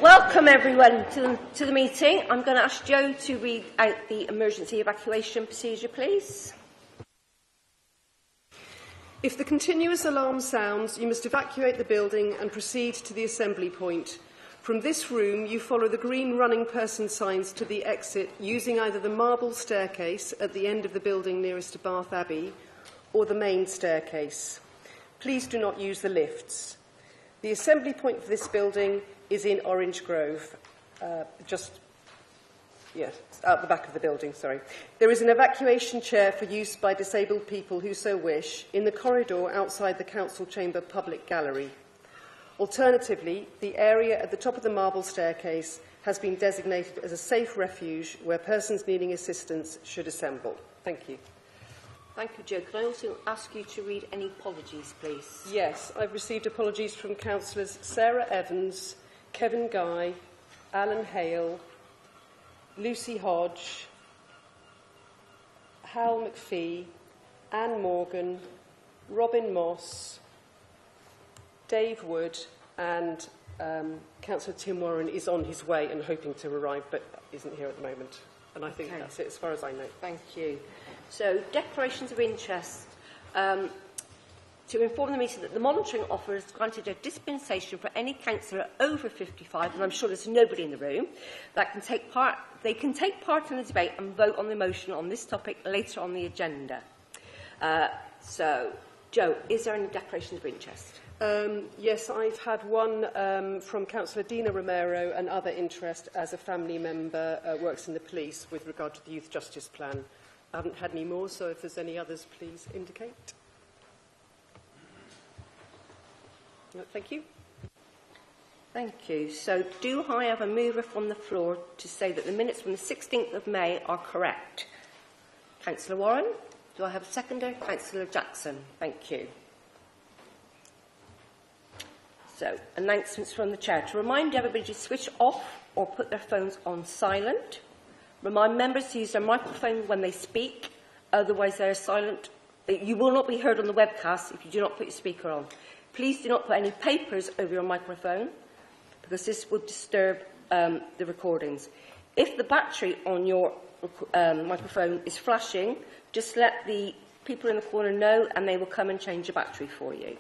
Welcome everyone to the meeting. I'm going to ask Joe to read out the emergency evacuation procedure, please. If the continuous alarm sounds, you must evacuate the building and proceed to the assembly point. From this room, you follow the green running person signs to the exit using either the marble staircase at the end of the building nearest to Bath Abbey or the main staircase. Please do not use the lifts. The assembly point for this building is in Orange Grove, out the back of the building, sorry. There is an evacuation chair for use by disabled people who so wish in the corridor outside the Council Chamber public gallery. Alternatively, the area at the top of the marble staircase has been designated as a safe refuge where persons needing assistance should assemble. Thank you. Thank you, Joe. Could I also ask you to read any apologies, please? Yes, I've received apologies from councillors Sarah Evans, Kevin Guy, Alan Hale, Lucy Hodge, Hal McPhee, Anne Morgan, Robin Moss, Dave Wood, and Councillor Tim Warren is on his way and hoping to arrive, but isn't here at the moment. And I think that's it as far as I know. Thank you. So, declarations of interest. To inform the meeting that the monitoring officer has granted a dispensation for any councillor over 55, and I'm sure there's nobody in the room, that can take part. They can take part in the debate and vote on the motion on this topic later on the agenda. So, Joe, is there any declarations of interest? Yes, I've had one from Councillor Dina Romero and other interest as a family member works in the police with regard to the Youth Justice Plan. I haven't had any more, so if there's any others, please indicate. No, thank you. Thank you. So, do I have a mover from the floor to say that the minutes from the 16th of May are correct? Councillor Warren. Do I have a seconder? Councillor Jackson. Thank you. So, announcements from the Chair. To remind everybody to switch off or put their phones on silent. Remind members to use their microphone when they speak, otherwise they are silent. You will not be heard on the webcast if you do not put your speaker on. Please do not put any papers over your microphone, because this will disturb the recordings. If the battery on your microphone is flashing, just let the people in the corner know and they will come and change the battery for you.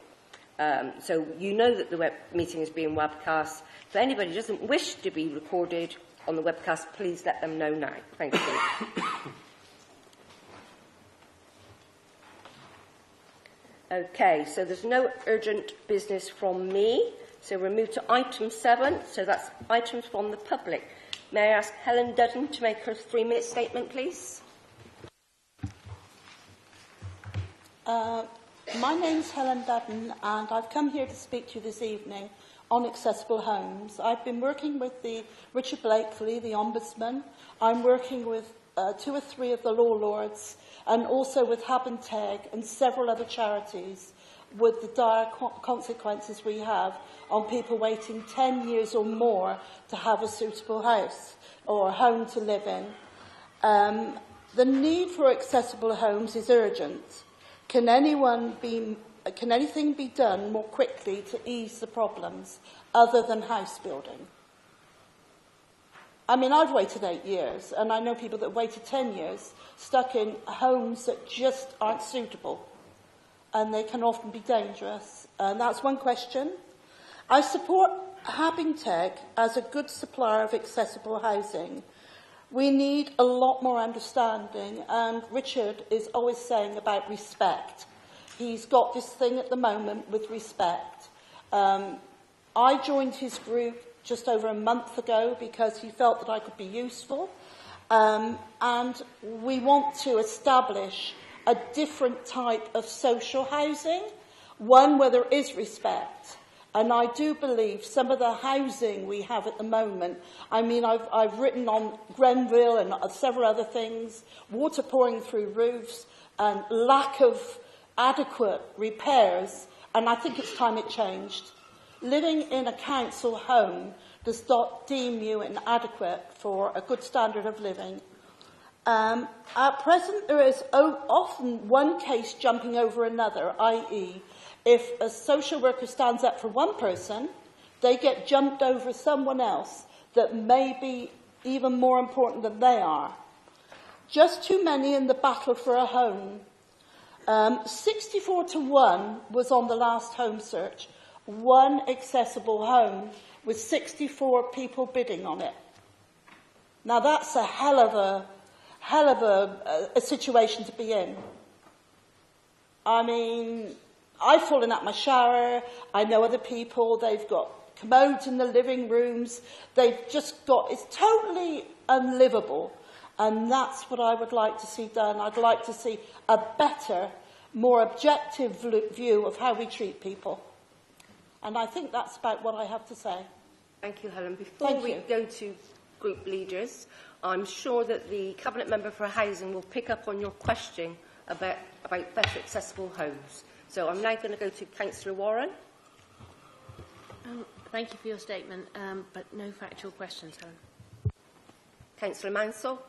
So you know that the meeting is being webcast. If anybody doesn't wish to be recorded on the webcast, please let them know now. Thank you. Okay, so there's no urgent business from me. So we'll move to item 7. So that's items from the public. May I ask Helen Dutton to make her 3-minute statement, please? My name's Helen Dutton, and I've come here to speak to you this evening on accessible homes. I've been working with the Richard Blakely, the Ombudsman. I'm working with 2 or 3 of the law lords, and also with Hab and Teg and several other charities, with the dire consequences we have on people waiting 10 years or more to have a suitable house or a home to live in. The need for accessible homes is urgent. Can anything be done more quickly to ease the problems other than house building? I mean, I've waited 8 years, and I know people that waited 10 years, stuck in homes that just aren't suitable, and they can often be dangerous. And that's one question. I support Habingteg as a good supplier of accessible housing. We need a lot more understanding, and Richard is always saying about respect. He's got this thing at the moment with respect. I joined his group just over a month ago because he felt that I could be useful. And we want to establish a different type of social housing, one where there is respect. And I do believe some of the housing we have at the moment, I mean, I've written on Grenville and several other things, water pouring through roofs and lack of adequate repairs, and I think it's time it changed. Living in a council home does not deem you inadequate for a good standard of living. At present, there is often one case jumping over another, i.e., if a social worker stands up for one person, they get jumped over someone else that may be even more important than they are. Just too many in the battle for a home. 64 to 1 was on the last home search. One accessible home with 64 people bidding on it. Now that's a hell of a situation to be in. I mean, I've fallen out my shower. I know other people, they've got commodes in the living rooms. They've just got, it's totally unlivable. And that's what I would like to see done. I'd like to see a better, more objective view of how we treat people. And I think that's about what I have to say. Thank you, Helen. Before we go to group leaders, I'm sure that the Cabinet Member for Housing will pick up on your question about better accessible homes. So I'm now going to go to Councillor Warren. Thank you for your statement, but no factual questions, Helen. Councillor Mansell.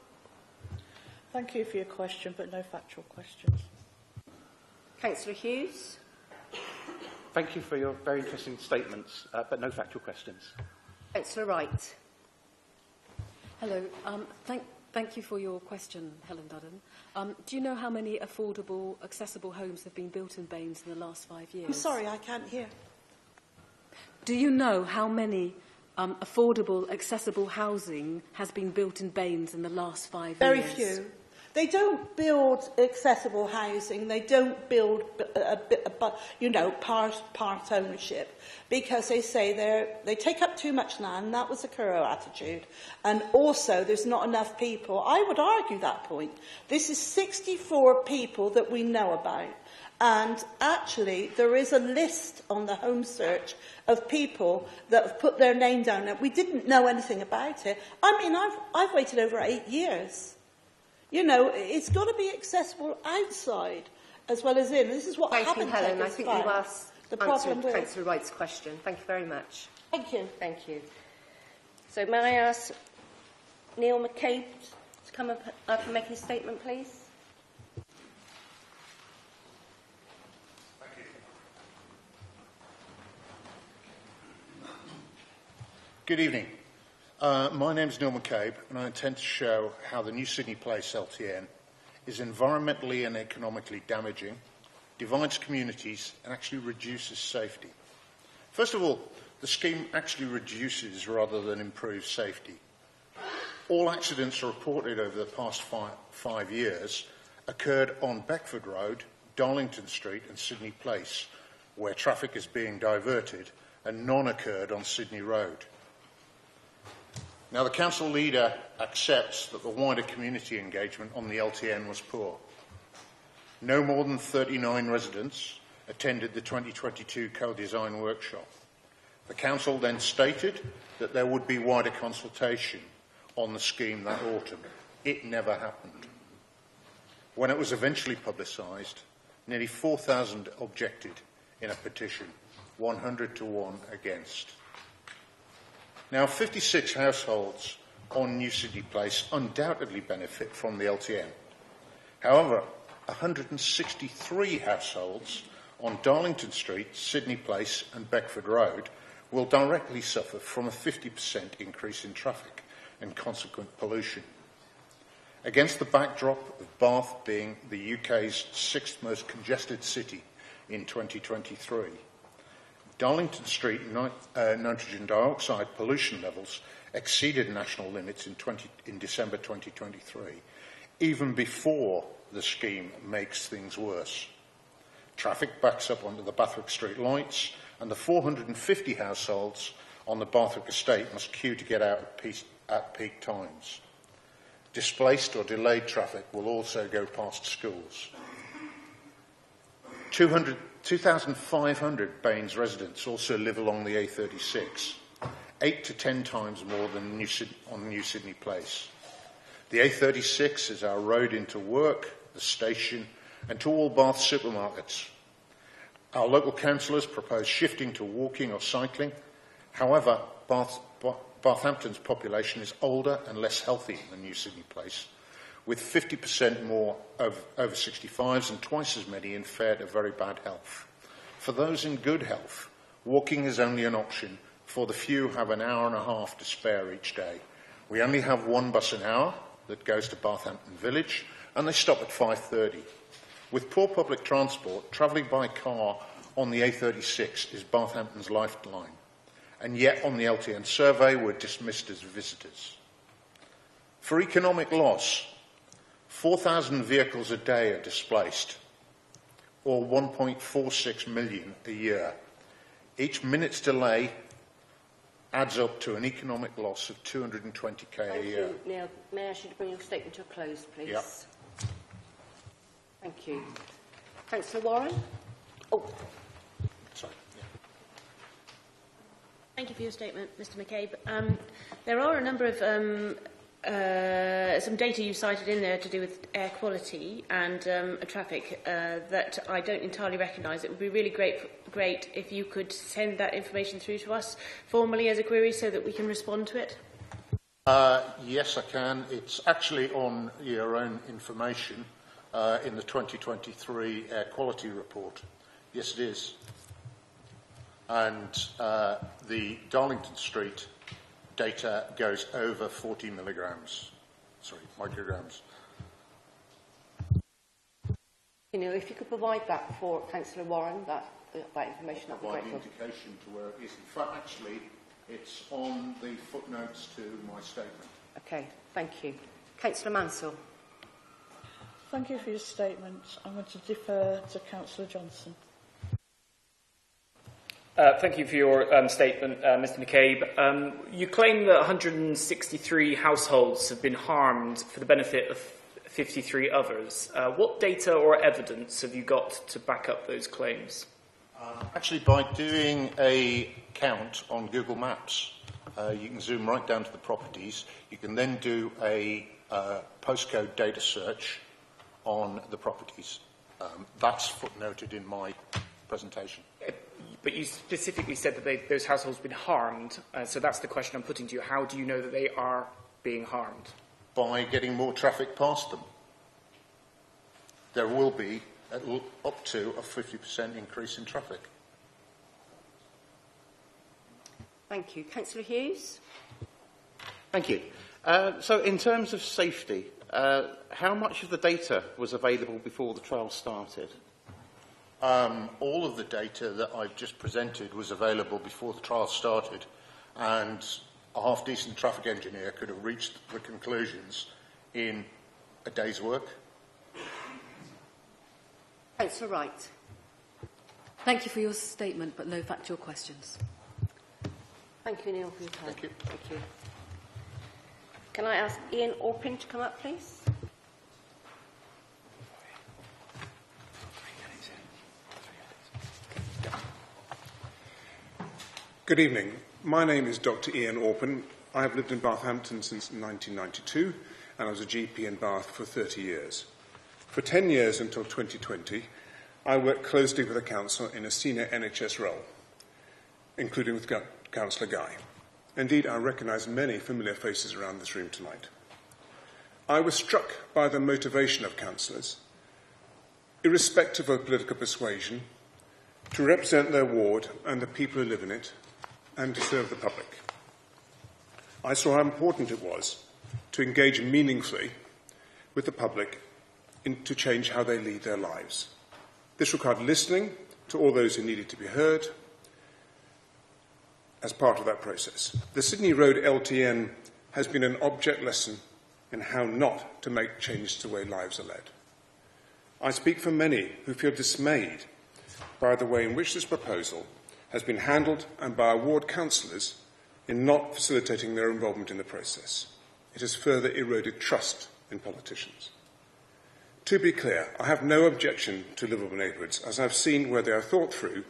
Thank you for your question, but no factual questions. Councillor Hughes. Thank you for your very interesting statements, but no factual questions. Councillor Wright. Hello. Thank you for your question, Helen Dudden. Do you know how many affordable, accessible homes have been built in Baines in the last 5 years? I'm sorry, I can't hear. Do you know how many affordable, accessible housing has been built in Baines in the last 5 years? Very few. They don't build accessible housing. They don't build, part ownership, because they say they take up too much land. That was the Curro attitude. And also, there's not enough people. I would argue that point. This is 64 people that we know about. And actually, there is a list on the home search of people that have put their name down. And we didn't know anything about it. I mean, I've waited over 8 years. You know, it's got to be accessible outside as well as in. This is what Thank you, Helen. I think you answered answered Councillor Wright's question. Thank you very much. Thank you. Thank you. So may I ask Neil McCabe to come up and make his statement, please? Good evening. My name is Neil McCabe, and I intend to show how the New Sydney Place LTN is environmentally and economically damaging, divides communities, and actually reduces safety. First of all, the scheme actually reduces rather than improves safety. All accidents reported over the past five years occurred on Beckford Road, Darlington Street and Sydney Place, where traffic is being diverted, and none occurred on Sydney Road. Now, the council leader accepts that the wider community engagement on the LTN was poor. No more than 39 residents attended the 2022 co-design workshop. The council then stated that there would be wider consultation on the scheme that autumn. It never happened. When it was eventually publicised, nearly 4,000 objected in a petition, 100 to 1 against. Now, 56 households on New Sydney Place undoubtedly benefit from the LTN. However, 163 households on Darlington Street, Sydney Place and Beckford Road will directly suffer from a 50% increase in traffic and consequent pollution. Against the backdrop of Bath being the UK's 6th most congested city in 2023, Darlington Street nitrogen dioxide pollution levels exceeded national limits in December 2023, even before the scheme makes things worse. Traffic backs up onto the Bathwick Street lights, and the 450 households on the Bathwick estate must queue to get out at peak times. Displaced or delayed traffic will also go past schools. 2,500 Baines residents also live along the A36, 8 to 10 times more than on New Sydney Place. The A36 is our road into work, the station, and to all Bath supermarkets. Our local councillors propose shifting to walking or cycling. However, Bathampton's population is older and less healthy than New Sydney Place, with 50% more over 65s and twice as many in fair to very bad health. For those in good health, walking is only an option for the few who have an hour and a half to spare each day. We only have one bus an hour that goes to Barthampton Village, and they stop at 5:30. With poor public transport, travelling by car on the A36 is Barthampton's lifeline, and yet on the LTN survey we're dismissed as visitors. For economic loss, 4,000 vehicles a day are displaced, or 1.46 million a year. Each minute's delay adds up to an economic loss of 220k a year. Thank you, Neil. May I ask you to bring your statement to a close, please? Yep. Thank you. Councillor Warren? Oh, Sorry. Yeah. Thank you for your statement, Mr McCabe. There are a number of some data you cited in there to do with air quality and traffic that I don't entirely recognise. It would be really great if you could send that information through to us formally as a query so that we can respond to it. Yes, I can. It's actually on your own information in the 2023 air quality report. Yes, it is. And the Darlington Street data goes over 40 micrograms. you know, if you could provide that for Councillor Warren, that information, that would be Provide grateful. the indication to where it is. In fact, actually, it's on the footnotes to my statement. Okay, thank you. Councillor Mansell. Thank you for your statement. I'm going to defer to Councillor Johnson. Thank you for your statement, Mr McCabe. You claim that 163 households have been harmed for the benefit of 53 others. What data or evidence have you got to back up those claims? Actually, by doing a count on Google Maps, you can zoom right down to the properties. You can then do a postcode data search on the properties. That's footnoted in my presentation. But you specifically said that those households have been harmed, so that's the question I'm putting to you. How do you know that they are being harmed? By getting more traffic past them. There will be up to a 50% increase in traffic. Thank you. Councillor Hughes. Thank you. So in terms of safety, how much of the data was available before the trial started? All of the data that I've just presented was available before the trial started, and a half-decent traffic engineer could have reached the conclusions in a day's work. Councillor Wright. Thank you for your statement, but no factual questions. Thank you, Neil, for your time. Thank you. Thank you. Can I ask Ian Orpin to come up, please? Good evening. My name is Dr. Ian Orpin. I have lived in Barthampton since 1992, and I was a GP in Bath for 30 years. For 10 years until 2020, I worked closely with the Council in a senior NHS role, including with Councillor Guy. Indeed, I recognise many familiar faces around this room tonight. I was struck by the motivation of councillors, irrespective of political persuasion, to represent their ward and the people who live in it, and to serve the public. I saw how important it was to engage meaningfully with the public to change how they lead their lives. This required listening to all those who needed to be heard as part of that process. The Sydney Road LTN has been an object lesson in how not to make change to the way lives are led. I speak for many who feel dismayed by the way in which this proposal has been handled and by our ward councillors in not facilitating their involvement in the process. It has further eroded trust in politicians. To be clear, I have no objection to livable neighbourhoods, as I've seen where they are thought through,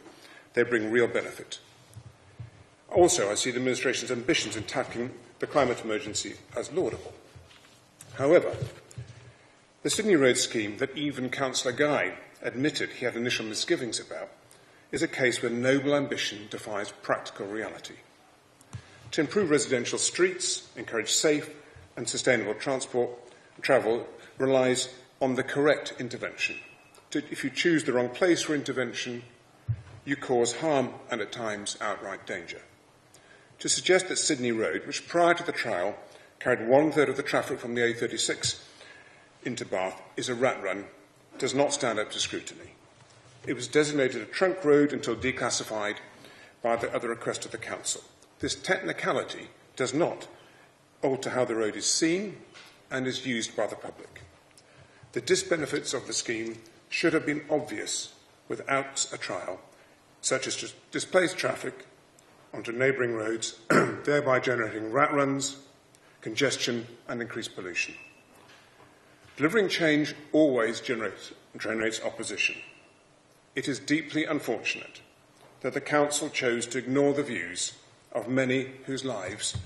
they bring real benefit. Also, I see the administration's ambitions in tackling the climate emergency as laudable. However, the Sydney Road scheme that even Councillor Guy admitted he had initial misgivings about is a case where noble ambition defies practical reality. To improve residential streets, encourage safe and sustainable travel relies on the correct intervention. If you choose the wrong place for intervention, you cause harm and at times outright danger. to suggest that Sydney Road, which prior to the trial carried 1/3 of the traffic from the A36 into Bath, is a rat run, does not stand up to scrutiny. It was designated a trunk road until declassified by the other request of the Council. This technicality does not alter how the road is seen and is used by the public. The disbenefits of the scheme should have been obvious without a trial, such as just displaced traffic onto neighbouring roads, thereby generating rat runs, congestion and increased pollution. Delivering change always generates opposition. It is deeply unfortunate that the Council chose to ignore the views of many whose lives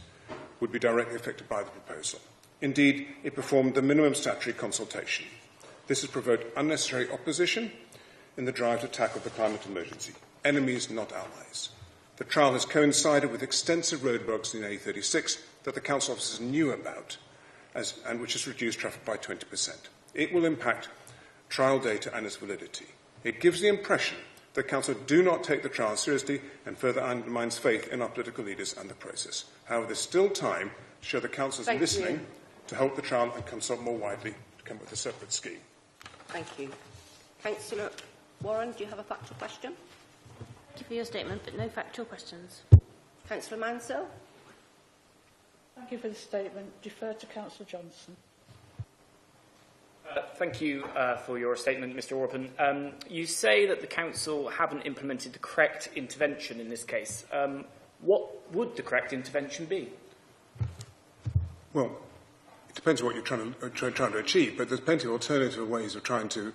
would be directly affected by the proposal. Indeed, it performed the minimum statutory consultation. This has provoked unnecessary opposition in the drive to tackle the climate emergency. Enemies, not allies. The trial has coincided with extensive roadblocks in the A36 that the Council officers knew about, and which has reduced traffic by 20%. It will impact trial data and its validity. It gives the impression that Council do not take the trial seriously and further undermines faith in our political leaders and the process. However, there's still time to show the Council is listening to help the trial and consult more widely to come up with a separate scheme. Thank you. Councillor Warren, do you have a factual question? Thank you for your statement, but no factual questions. Councillor Mansell? Thank you for the statement. Defer to Councillor Johnson. Thank you for your statement, Mr Orban. You say that the Council haven't implemented the correct intervention in this case. What would the correct intervention be? Well, it depends on what you're trying to achieve, but there's plenty of alternative ways of trying to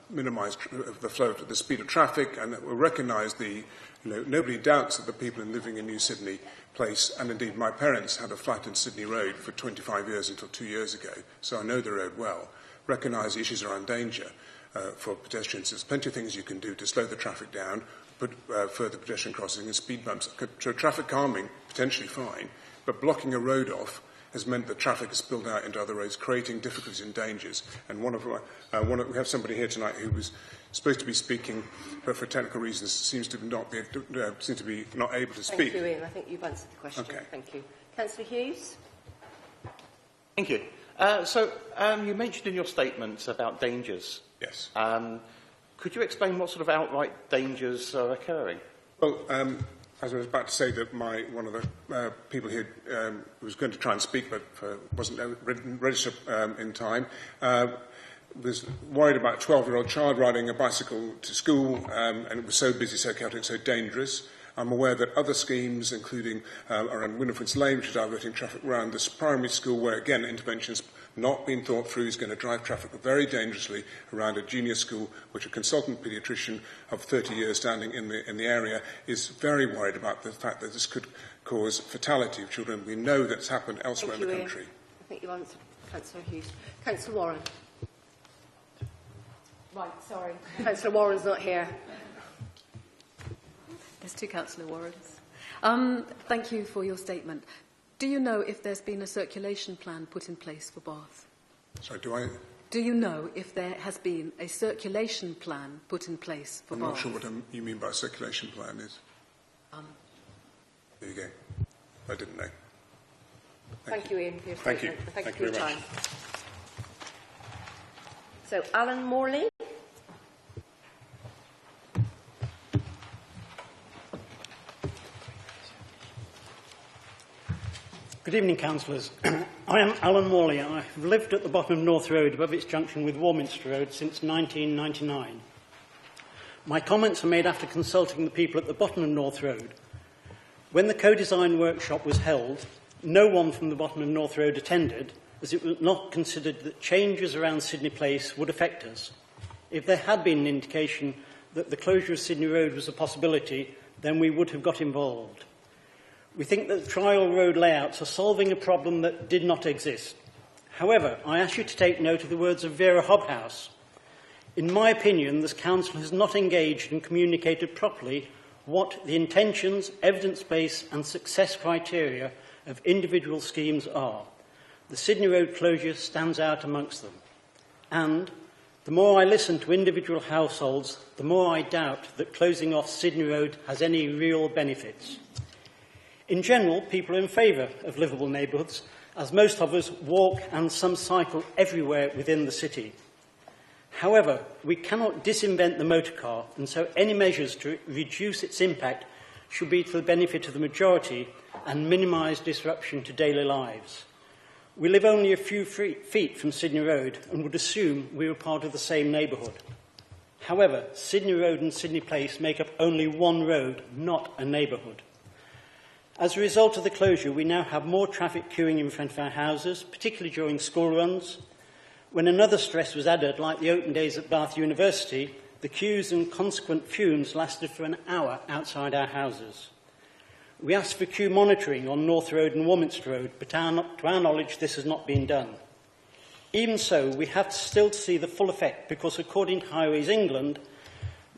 minimise the flow of the speed of traffic, and that will recognise nobody doubts that the people living in New Sydney Place, and indeed my parents had a flat in Sydney Road for 25 years until 2 years ago, so I know the road well, recognise the issues around danger for pedestrians. There's plenty of things you can do to slow the traffic down, put further pedestrian crossing and speed bumps. So traffic calming, potentially fine, but blocking a road off has meant that traffic has spilled out into other roads, creating difficulties and dangers. And we have somebody here tonight who was supposed to be speaking, but for technical reasons seems to not be not able to speak. Thank you, Ian. I think you've answered the question. Okay. Thank you. Councillor Hughes? Thank you. You mentioned in your statement about dangers. Yes. Could you explain what sort of outright dangers are occurring? Well, as I was about to say that one of the people here was going to try and speak but wasn't registered in time, was worried about a 12-year-old child riding a bicycle to school, and it was so busy, so chaotic, so dangerous. I'm aware that other schemes, including around Winifred's Lane, which is diverting traffic around this primary school, where, again, interventions not being thought through, is going to drive traffic very dangerously around a junior school, which a consultant paediatrician of 30 years standing in the area is very worried about the fact that this could cause fatality of children. We know that's happened elsewhere in the country. I think you answered Councillor Hughes. Councillor Warren? Right, sorry. Councillor Warren's not here. There's two Councillor Warrens. Thank you for your statement. Do you know if there's been a circulation plan put in place for Bath? Sorry, Do you know if there has been a circulation plan put in place for I'm Bath? not sure what you mean by a circulation plan is. There you go. I didn't know. Thank you, Ian, for your Thank statement. you. Thank you Thank for you your very time. So, Alan Morley? Good evening, councillors. I am Alan Morley and I have lived at the bottom of North Road above its junction with Warminster Road since 1999. My comments are made after consulting the people at the bottom of North Road. When the co-design workshop was held, no one from the bottom of North Road attended, as it was not considered that changes around Sydney Place would affect us. If there had been an indication that the closure of Sydney Road was a possibility, then we would have got involved. We think that the trial road layouts are solving a problem that did not exist. However, I ask you to take note of the words of Vera Hobhouse. In my opinion, this council has not engaged and communicated properly what the intentions, evidence base and success criteria of individual schemes are. The Sydney Road closure stands out amongst them. And the more I listen to individual households, the more I doubt that closing off Sydney Road has any real benefits. In general, people are in favour of livable neighbourhoods, as most of us walk and some cycle everywhere within the city. However, we cannot disinvent the motor car, and so any measures to reduce its impact should be to the benefit of the majority and minimise disruption to daily lives. We live only a few feet from Sydney Road and would assume we were part of the same neighbourhood. However, Sydney Road and Sydney Place make up only one road, not a neighbourhood. As a result of the closure, we now have more traffic queuing in front of our houses, particularly during school runs. When another stress was added, like the open days at Bath University, the queues and consequent fumes lasted for an hour outside our houses. We asked for queue monitoring on North Road and Warminster Road, but to our knowledge, this has not been done. Even so, we have still to see the full effect, because according to Highways England,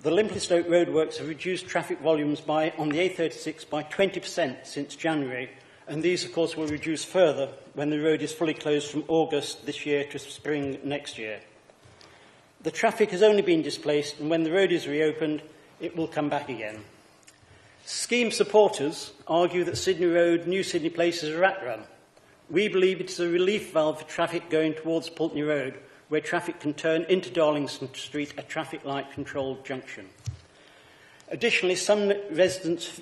the Limplestoke roadworks have reduced traffic volumes on the A36 by 20% since January, and these, of course, will reduce further when the road is fully closed from August this year to spring next year. The traffic has only been displaced, and when the road is reopened, it will come back again. Scheme supporters argue that Sydney Road, New Sydney Place is a rat run. We believe it is a relief valve for traffic going towards Pulteney Road, where traffic can turn into Darlington Street, a traffic light controlled junction. Additionally, some residents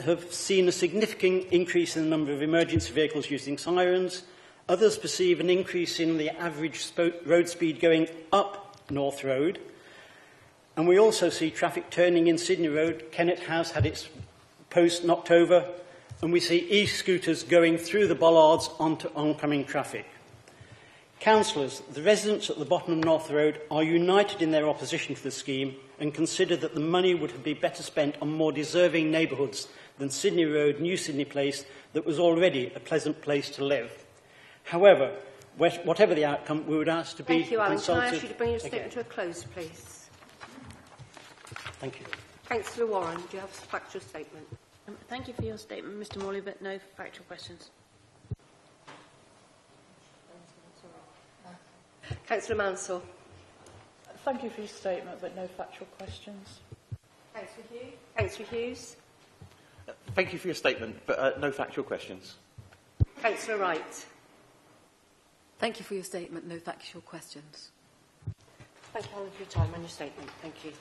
have seen a significant increase in the number of emergency vehicles using sirens. Others perceive an increase in the average road speed going up North Road. And we also see traffic turning in Sydney Road. Kennet House had its post knocked over, and we see e-scooters going through the bollards onto oncoming traffic. Councillors, the residents at the bottom of North Road are united in their opposition to the scheme and consider that the money would be better spent on more deserving neighbourhoods than Sydney Road, New Sydney Place, that was already a pleasant place to live. However, whatever the outcome, we would ask to be consulted. Thank you, Alan. Can I ask you to bring your statement again to a close, please? Thank you. Councillor Warren, do you have a factual statement? Thank you for your statement, Mr Morley, but no factual questions. Councillor Mansell. Thank you for your statement, but no factual questions. Councillor Hughes. Councillor Hughes. Thank you for your statement, but no factual questions. Councillor Wright. Thank you for your statement. No factual questions. Thank you, Alan, for your time and your statement. Thank you.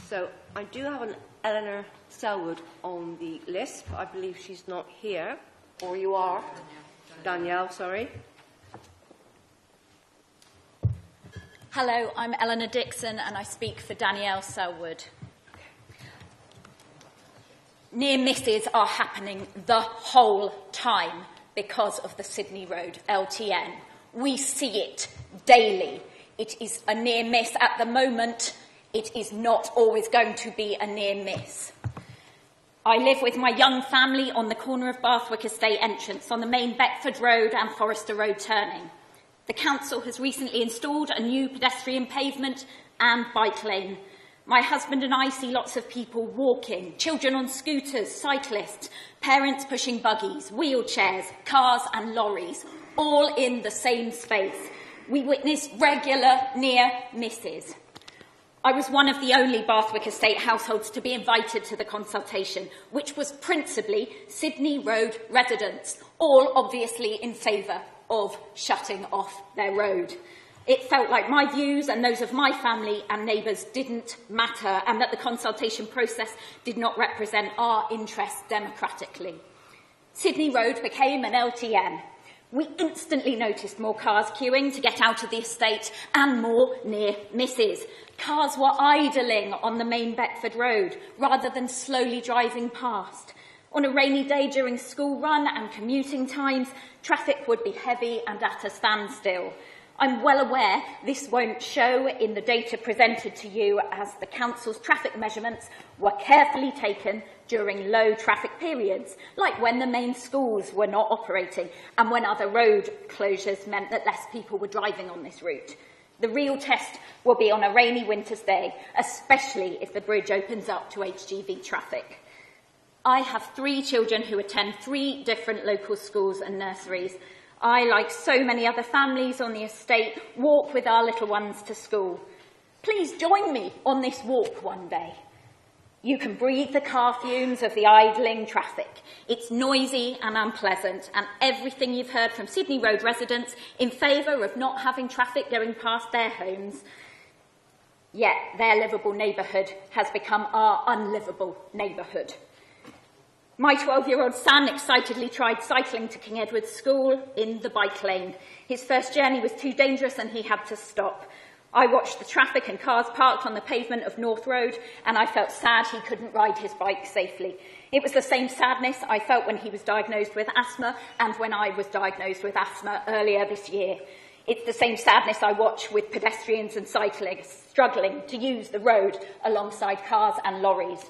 So, I do have an Eleanor Selwood on the list, but I believe she's not here. Or you are? Danielle, sorry. Hello, I'm Eleanor Dixon and I speak for Danielle Selwood. Near misses are happening the whole time because of the Sydney Road LTN. We see it daily. It is a near miss at the moment. It is not always going to be a near miss. I live with my young family on the corner of Bathwick Estate entrance on the main Beckford Road and Forrester Road turning. The council has recently installed a new pedestrian pavement and bike lane. My husband and I see lots of people walking, children on scooters, cyclists, parents pushing buggies, wheelchairs, cars and lorries, all in the same space. We witness regular near misses. I was one of the only Bathwick Estate households to be invited to the consultation, which was principally Sydney Road residents, all obviously in favour of shutting off their road. It felt like my views and those of my family and neighbours didn't matter, and that the consultation process did not represent our interests democratically. Sydney Road became an LTN. We instantly noticed more cars queuing to get out of the estate and more near misses. Cars were idling on the main Beckford Road rather than slowly driving past. On a rainy day during school run and commuting times, traffic would be heavy and at a standstill. I'm well aware this won't show in the data presented to you, as the council's traffic measurements were carefully taken during low traffic periods, like when the main schools were not operating and when other road closures meant that less people were driving on this route. The real test will be on a rainy winter's day, especially if the bridge opens up to HGV traffic. I have 3 children who attend 3 different local schools and nurseries. I, like so many other families on the estate, walk with our little ones to school. Please join me on this walk one day. You can breathe the car fumes of the idling traffic. It's noisy and unpleasant, and everything you've heard from Sydney Road residents in favour of not having traffic going past their homes, yet their livable neighbourhood has become our unlivable neighbourhood. My 12-year-old son excitedly tried cycling to King Edward's School in the bike lane. His first journey was too dangerous and he had to stop. I watched the traffic and cars parked on the pavement of North Road, and I felt sad he couldn't ride his bike safely. It was the same sadness I felt when he was diagnosed with asthma and when I was diagnosed with asthma earlier this year. It's the same sadness I watch with pedestrians and cyclists struggling to use the road alongside cars and lorries.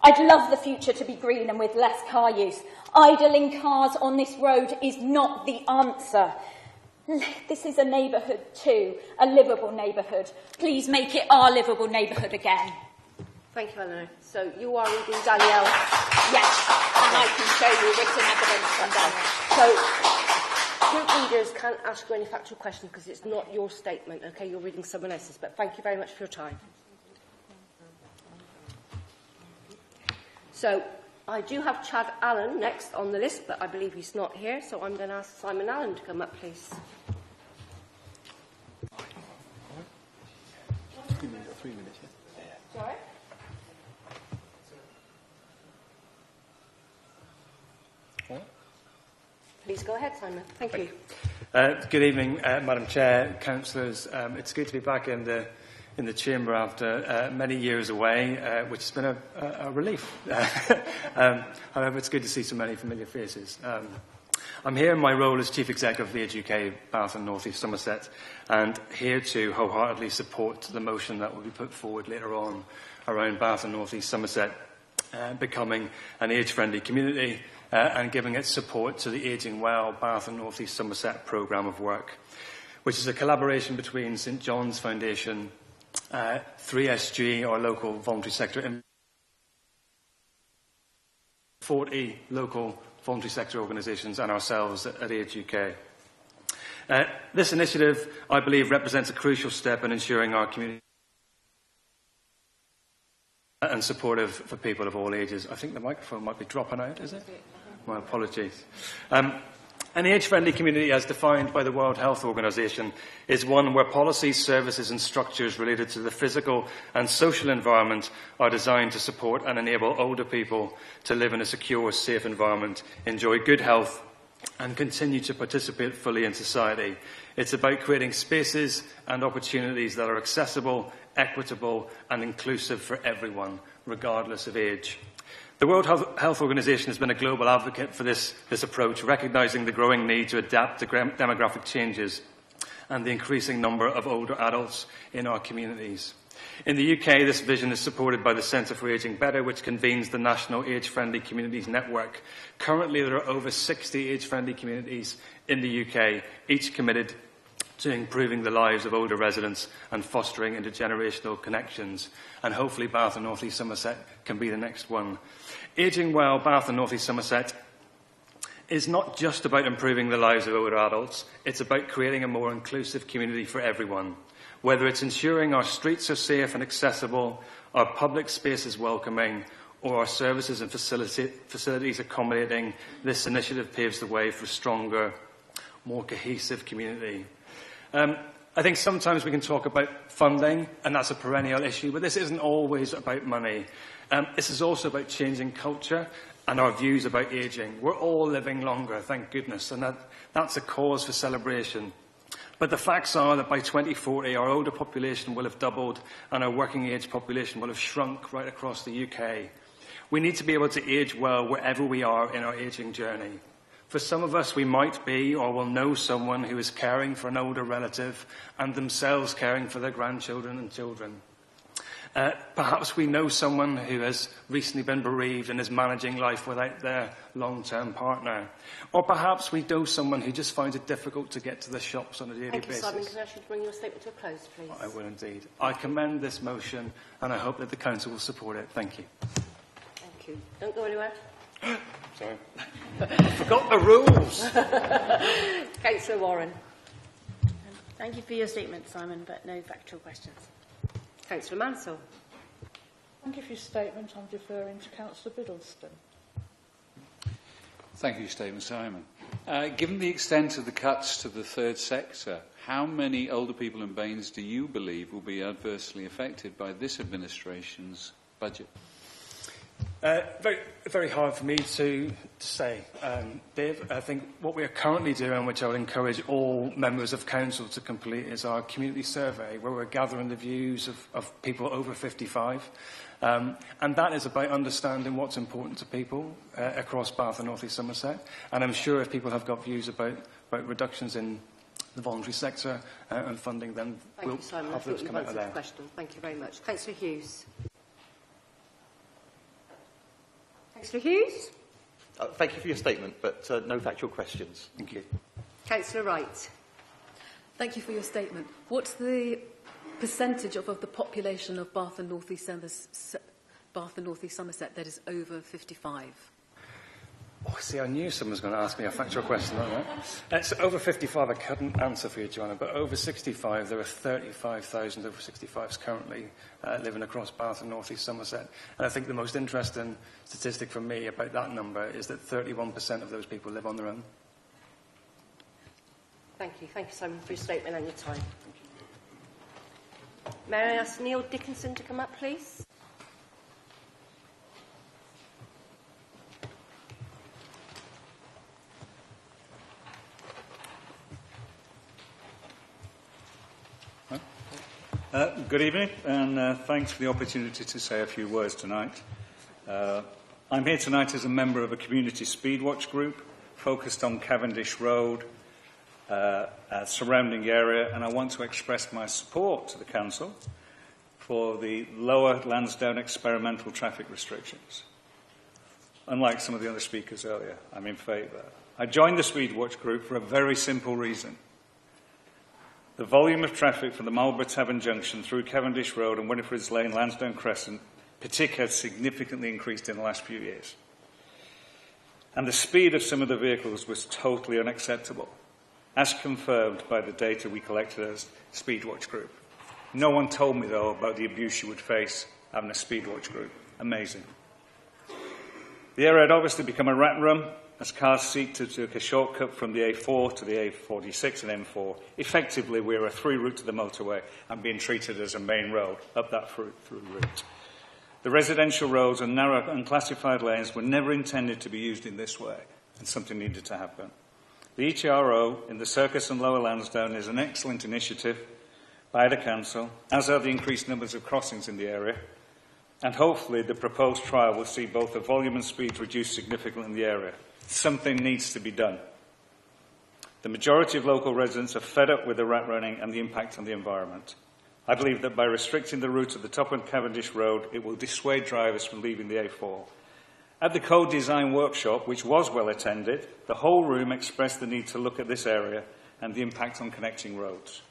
I'd love the future to be green and with less car use. Idling cars on this road is not the answer. This is a neighbourhood too, a livable neighbourhood. Please make it our livable neighbourhood again. Thank you, Eleanor. So you are reading Danielle? Yes, and I can show you written evidence from Danielle. So group leaders can't ask you any factual questions because it's not your statement, okay? You're reading someone else's, but thank you very much for your time. So I do have Chad Allen next on the list, but I believe he's not here, so I'm going to ask Simon Allen to come up, please. 3 minutes, yeah. Sorry? Please go ahead, Simon. Thank you. Good evening, Madam Chair, councillors. It's good to be back in the chamber after many years away, which has been a relief. However, it's good to see so many familiar faces. I'm here in my role as Chief Executive of Age UK, Bath and North East Somerset, and here to wholeheartedly support the motion that will be put forward later on around Bath and North East Somerset becoming an age-friendly community and giving its support to the Ageing Well Bath and North East Somerset programme of work, which is a collaboration between St John's Foundation, 3SG, our local voluntary sector, 40 local voluntary sector organisations, and ourselves at Age UK. This initiative, I believe, represents a crucial step in ensuring our community and supportive for people of all ages. I think the microphone might be dropping out, is it? My apologies. An age-friendly community, as defined by the World Health Organization, is one where policies, services and structures related to the physical and social environment are designed to support and enable older people to live in a secure, safe environment, enjoy good health and continue to participate fully in society. It's about creating spaces and opportunities that are accessible, equitable and inclusive for everyone, regardless of age. The World Health Organization has been a global advocate for this approach, recognising the growing need to adapt to demographic changes and the increasing number of older adults in our communities. In the UK, this vision is supported by the Centre for Ageing Better, which convenes the National Age-Friendly Communities Network. Currently, there are over 60 age-friendly communities in the UK, each committed to improving the lives of older residents and fostering intergenerational connections. And hopefully Bath and North East Somerset can be the next one. Ageing Well Bath and North East Somerset is not just about improving the lives of older adults, it's about creating a more inclusive community for everyone. Whether it's ensuring our streets are safe and accessible, our public spaces welcoming, or our services and facilities accommodating, this initiative paves the way for a stronger, more cohesive community. I think sometimes we can talk about funding, and that's a perennial issue, but this isn't always about money. This is also about changing culture and our views about ageing. We're all living longer, thank goodness, and that's a cause for celebration. But the facts are that by 2040, our older population will have doubled and our working age population will have shrunk right across the UK. We need to be able to age well wherever we are in our ageing journey. For some of us, we might be or will know someone who is caring for an older relative and themselves caring for their grandchildren and children. Perhaps we know someone who has recently been bereaved and is managing life without their long-term partner. Or perhaps we know someone who just finds it difficult to get to the shops on a daily basis. Thank you, Simon. Can I ask you to bring your statement to a close, please? I will indeed. I commend this motion and I hope that the Council will support it. Thank you. Thank you. Don't go anywhere. Sorry. I forgot the rules. Councillor Warren. Thank you for your statement, Simon, but no factual questions. Councillor Mansell. Thank you for your statement. I'm deferring to Councillor Biddleston. Thank you for your statement, Simon. Given the extent of the cuts to the third sector, how many older people in Baines do you believe will be adversely affected by this administration's budget? Very, very hard for me to say, Dave. I think what we are currently doing, which I would encourage all members of council to complete, is our community survey, where we're gathering the views of people over 55. And that is about understanding what's important to people across Bath and North East Somerset. And I'm sure if people have got views about reductions in the voluntary sector and funding, then Thank you, Simon. have those come out of there. Question. Thank you very much. Councillor Hughes. Councillor Hughes? Thank you for your statement, but no factual questions. Thank you. Councillor Wright. Thank you for your statement. What's the percentage of the population of Bath and North East Somerset that is over 55? Oh, see, I knew someone was going to ask me a factual question like that. So over 55, I couldn't answer for you, Joanna, but over 65, there are 35,000 over 65s currently living across Bath and North East Somerset. And I think the most interesting statistic for me about that number is that 31% of those people live on their own. Thank you. Thank you, Simon, for your statement and your time. May I ask Neil Dickinson to come up, please? Good evening, and thanks for the opportunity to say a few words tonight. I'm here tonight as a member of a community speedwatch group focused on Cavendish Road, surrounding area, and I want to express my support to the Council for the lower Lansdowne experimental traffic restrictions. Unlike some of the other speakers earlier, I'm in favour. I joined the speedwatch group for a very simple reason. The volume of traffic from the Marlborough Tavern Junction through Cavendish Road and Winifred's Lane, Lansdowne Crescent, particularly, has significantly increased in the last few years. And the speed of some of the vehicles was totally unacceptable, as confirmed by the data we collected as Speedwatch Group. No one told me, though, about the abuse you would face having a Speedwatch Group. Amazing. The area had obviously become a rat run, as cars seek to take a shortcut from the A4 to the A46 and M4. Effectively, we're a through route to the motorway and being treated as a main road up that through route. The residential roads and narrow unclassified lanes were never intended to be used in this way, and something needed to happen. The ETRO in the Circus and Lower Lansdowne is an excellent initiative by the Council, as are the increased numbers of crossings in the area, and hopefully the proposed trial will see both the volume and speed reduced significantly in the area. Something needs to be done. The majority of local residents are fed up with the rat running and the impact on the environment. I believe that by restricting the route at the top of Cavendish Road, it will dissuade drivers from leaving the A4. At the co-design workshop, which was well attended, the whole room expressed the need to look at this area and the impact on connecting roads.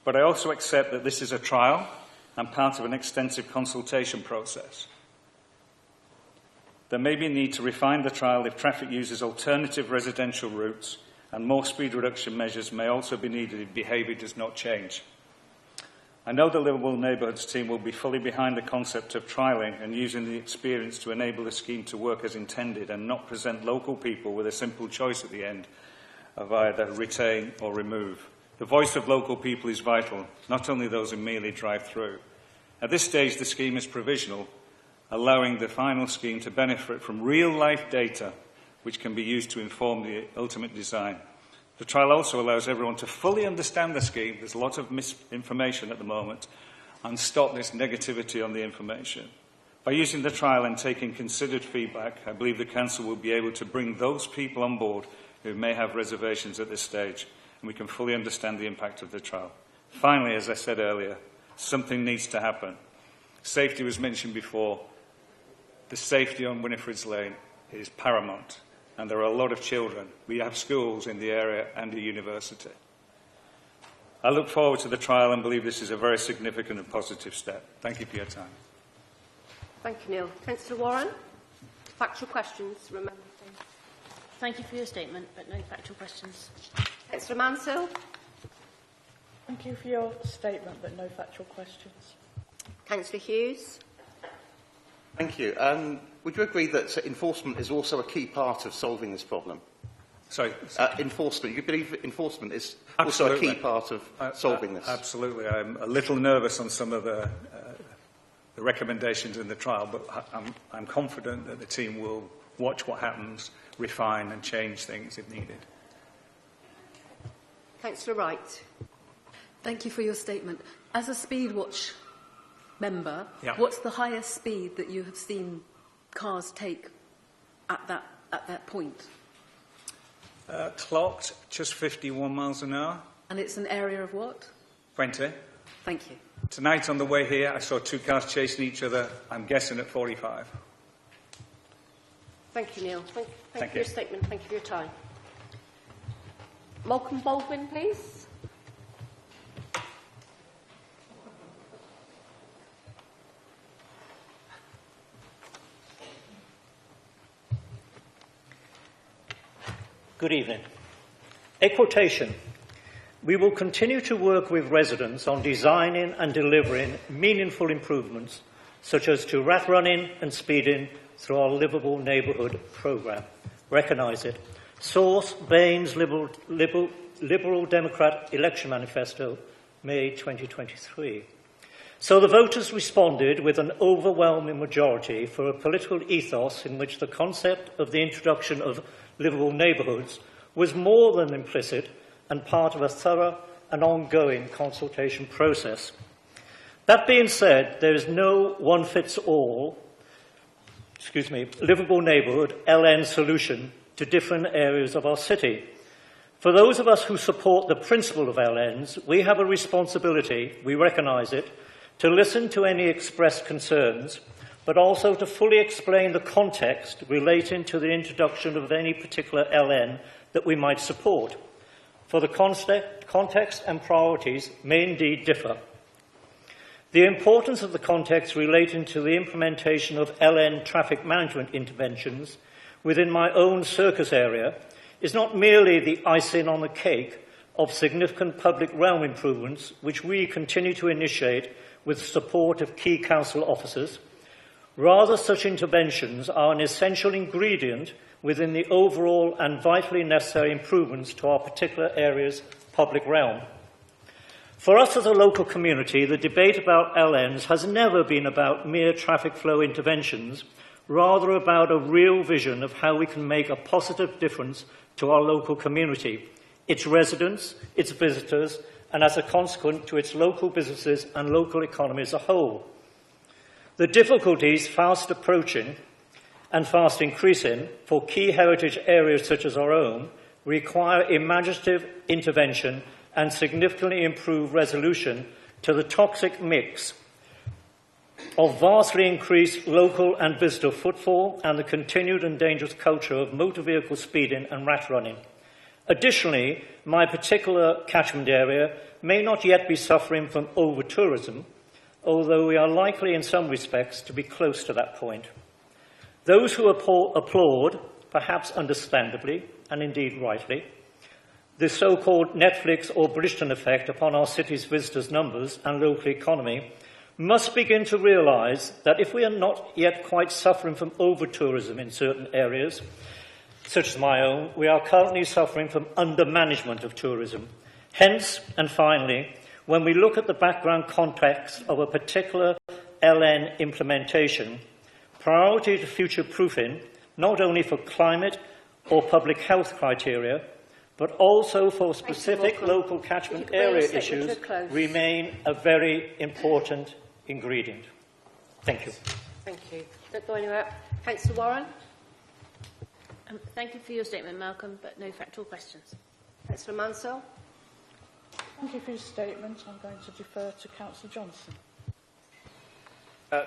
But I also accept that this is a trial and part of an extensive consultation process. There may be a need to refine the trial if traffic uses alternative residential routes, and more speed reduction measures may also be needed if behaviour does not change. I know the Liverpool Neighbourhoods team will be fully behind the concept of trialling and using the experience to enable the scheme to work as intended and not present local people with a simple choice at the end of either retain or remove. The voice of local people is vital, not only those who merely drive through. At this stage, the scheme is provisional, allowing the final scheme to benefit from real-life data which can be used to inform the ultimate design. The trial also allows everyone to fully understand the scheme. There's a lot of misinformation at the moment, and stop this negativity on the information. By using the trial and taking considered feedback, I believe the Council will be able to bring those people on board who may have reservations at this stage, and we can fully understand the impact of the trial. Finally, as I said earlier, something needs to happen. Safety was mentioned before. The safety on Winifred's Lane is paramount, and there are a lot of children. We have schools in the area and a university. I look forward to the trial and believe this is a very significant and positive step. Thank you for your time. Thank you, Neil. Councillor Warren, factual questions. Remember. Thank you for your statement, but no factual questions. Councillor Mansell. Thank you for your statement, but no factual questions. Councillor Hughes. Thank you. Would you agree that enforcement is also a key part of solving this problem? Sorry? Enforcement. You believe that enforcement is Absolutely. also a key part of solving this? Absolutely. I'm a little nervous on some of the recommendations in the trial, but I'm confident that the team will watch what happens, refine and change things if needed. Councillor Wright. Thank you for your statement. As a Speedwatch member, Yeah. what's the highest speed that you have seen cars take at that point? Clocked just 51 miles an hour. And it's an area of what? 20. Thank you. Tonight on the way here, I saw two cars chasing each other. I'm guessing at 45. Thank you, Neil. Thank you for you. your statement. Thank you for your time. Malcolm Baldwin, please. Good evening. A quotation. We will continue to work with residents on designing and delivering meaningful improvements, such as to rat running and speeding through our Livable Neighbourhood programme. Recognise it. Source, Baines Liberal Democrat Election Manifesto, May 2023. So the voters responded with an overwhelming majority for a political ethos in which the concept of the introduction of livable neighbourhoods was more than implicit and part of a thorough and ongoing consultation process. That being said, there is no one-fits-all, livable neighbourhood, LN solution to different areas of our city. For those of us who support the principle of LNs, we have a responsibility, we recognise it, to listen to any expressed concerns, but also to fully explain the context relating to the introduction of any particular LN that we might support. For the context and priorities may indeed differ. The importance of the context relating to the implementation of LN traffic management interventions within my own circus area is not merely the icing on the cake of significant public realm improvements which we continue to initiate with the support of key council officers. Rather, such interventions are an essential ingredient within the overall and vitally necessary improvements to our particular area's public realm. For us as a local community, the debate about LNs has never been about mere traffic flow interventions, rather about a real vision of how we can make a positive difference to our local community, its residents, its visitors, and as a consequence to its local businesses and local economy as a whole. The difficulties fast approaching and fast increasing for key heritage areas such as our own require imaginative intervention and significantly improved resolution to the toxic mix of vastly increased local and visitor footfall and the continued and dangerous culture of motor vehicle speeding and rat running. Additionally, my particular catchment area may not yet be suffering from over-tourism, although we are likely in some respects to be close to that point. Those who applaud, perhaps understandably, and indeed rightly, the so-called Netflix or Bridgeton effect upon our city's visitors' numbers and local economy must begin to realise that if we are not yet quite suffering from over-tourism in certain areas, such as my own, we are currently suffering from under-management of tourism. Hence, and finally, when we look at the background context of a particular LN implementation, priority to future-proofing, not only for climate or public health criteria, but also for specific local catchment area issues, remain a very important ingredient. Thank you. Thank you. Don't go anywhere. Councillor Warren. Thank you for your statement, Malcolm, but no factual questions. Councillor Mansell. Thank you for your statement. I'm going to defer to Councillor Johnson.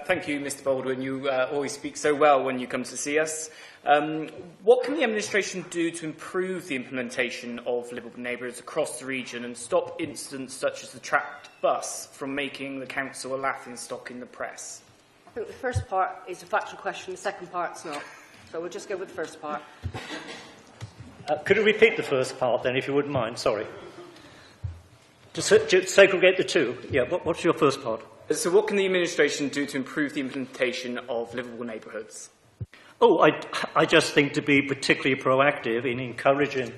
Thank you, Mr Baldwin. You always speak so well when you come to see us. What can the administration do to improve the implementation of livable neighbourhoods across the region and stop incidents such as the trapped bus from making the council a laughingstock in the press? I think the first part is a factual question, the second part's not. So we'll just go with the first part. Could you repeat the first part then, if you wouldn't mind? Sorry. To segregate the two. Yeah, what's your first part? So what can the administration do to improve the implementation of livable neighbourhoods? Oh, I just think to be particularly proactive in encouraging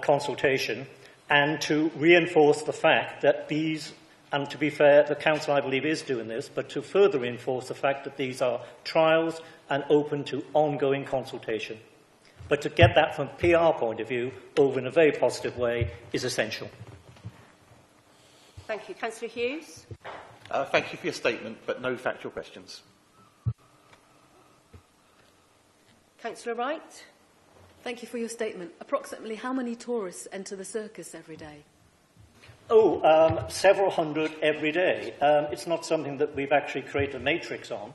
consultation and to reinforce the fact that these, and to be fair, the Council, I believe, is doing this, but to further reinforce the fact that these are trials and open to ongoing consultation. But to get that from a PR point of view over in a very positive way is essential. Thank you. Councillor Hughes? Thank you for your statement, but no factual questions. Councillor Wright? Thank you for your statement. Approximately how many tourists enter the circus every day? Several hundred every day. It's not something that we've actually created a matrix on,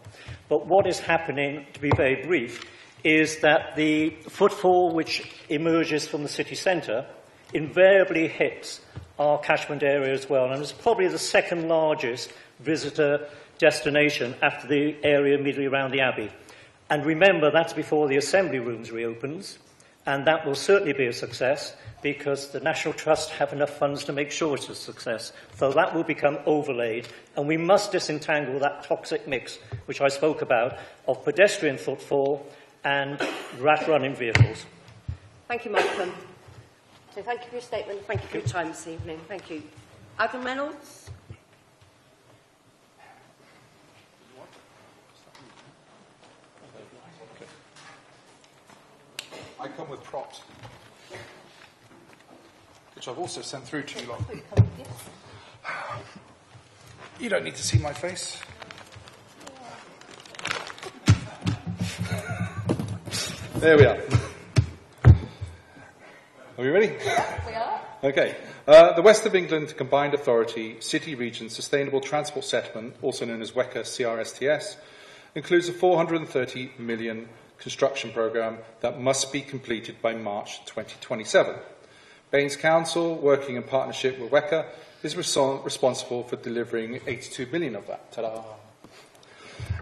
but what is happening, to be very brief, is that the footfall which emerges from the city centre invariably hits our catchment area as well, and it's probably the second largest visitor destination after the area immediately around the Abbey. And remember, that's before the Assembly Rooms reopens, and that will certainly be a success because the National Trust have enough funds to make sure it's a success. So that will become overlaid, and we must disentangle that toxic mix, which I spoke about, of pedestrian footfall and rat-running vehicles. Thank you, Malcolm. So thank you for your statement. Thank you for your time this evening. Thank you. Adam Reynolds? I come with props, which I've also sent through to you lot. You don't need to see my face. There we are. Are we ready? We are. Okay. The West of England Combined Authority City Region Sustainable Transport Settlement, also known as WECA CRSTS, includes a £430 million construction programme that must be completed by March 2027. Baines Council, working in partnership with WECA, is responsible for delivering 82 million of that. Ta-da!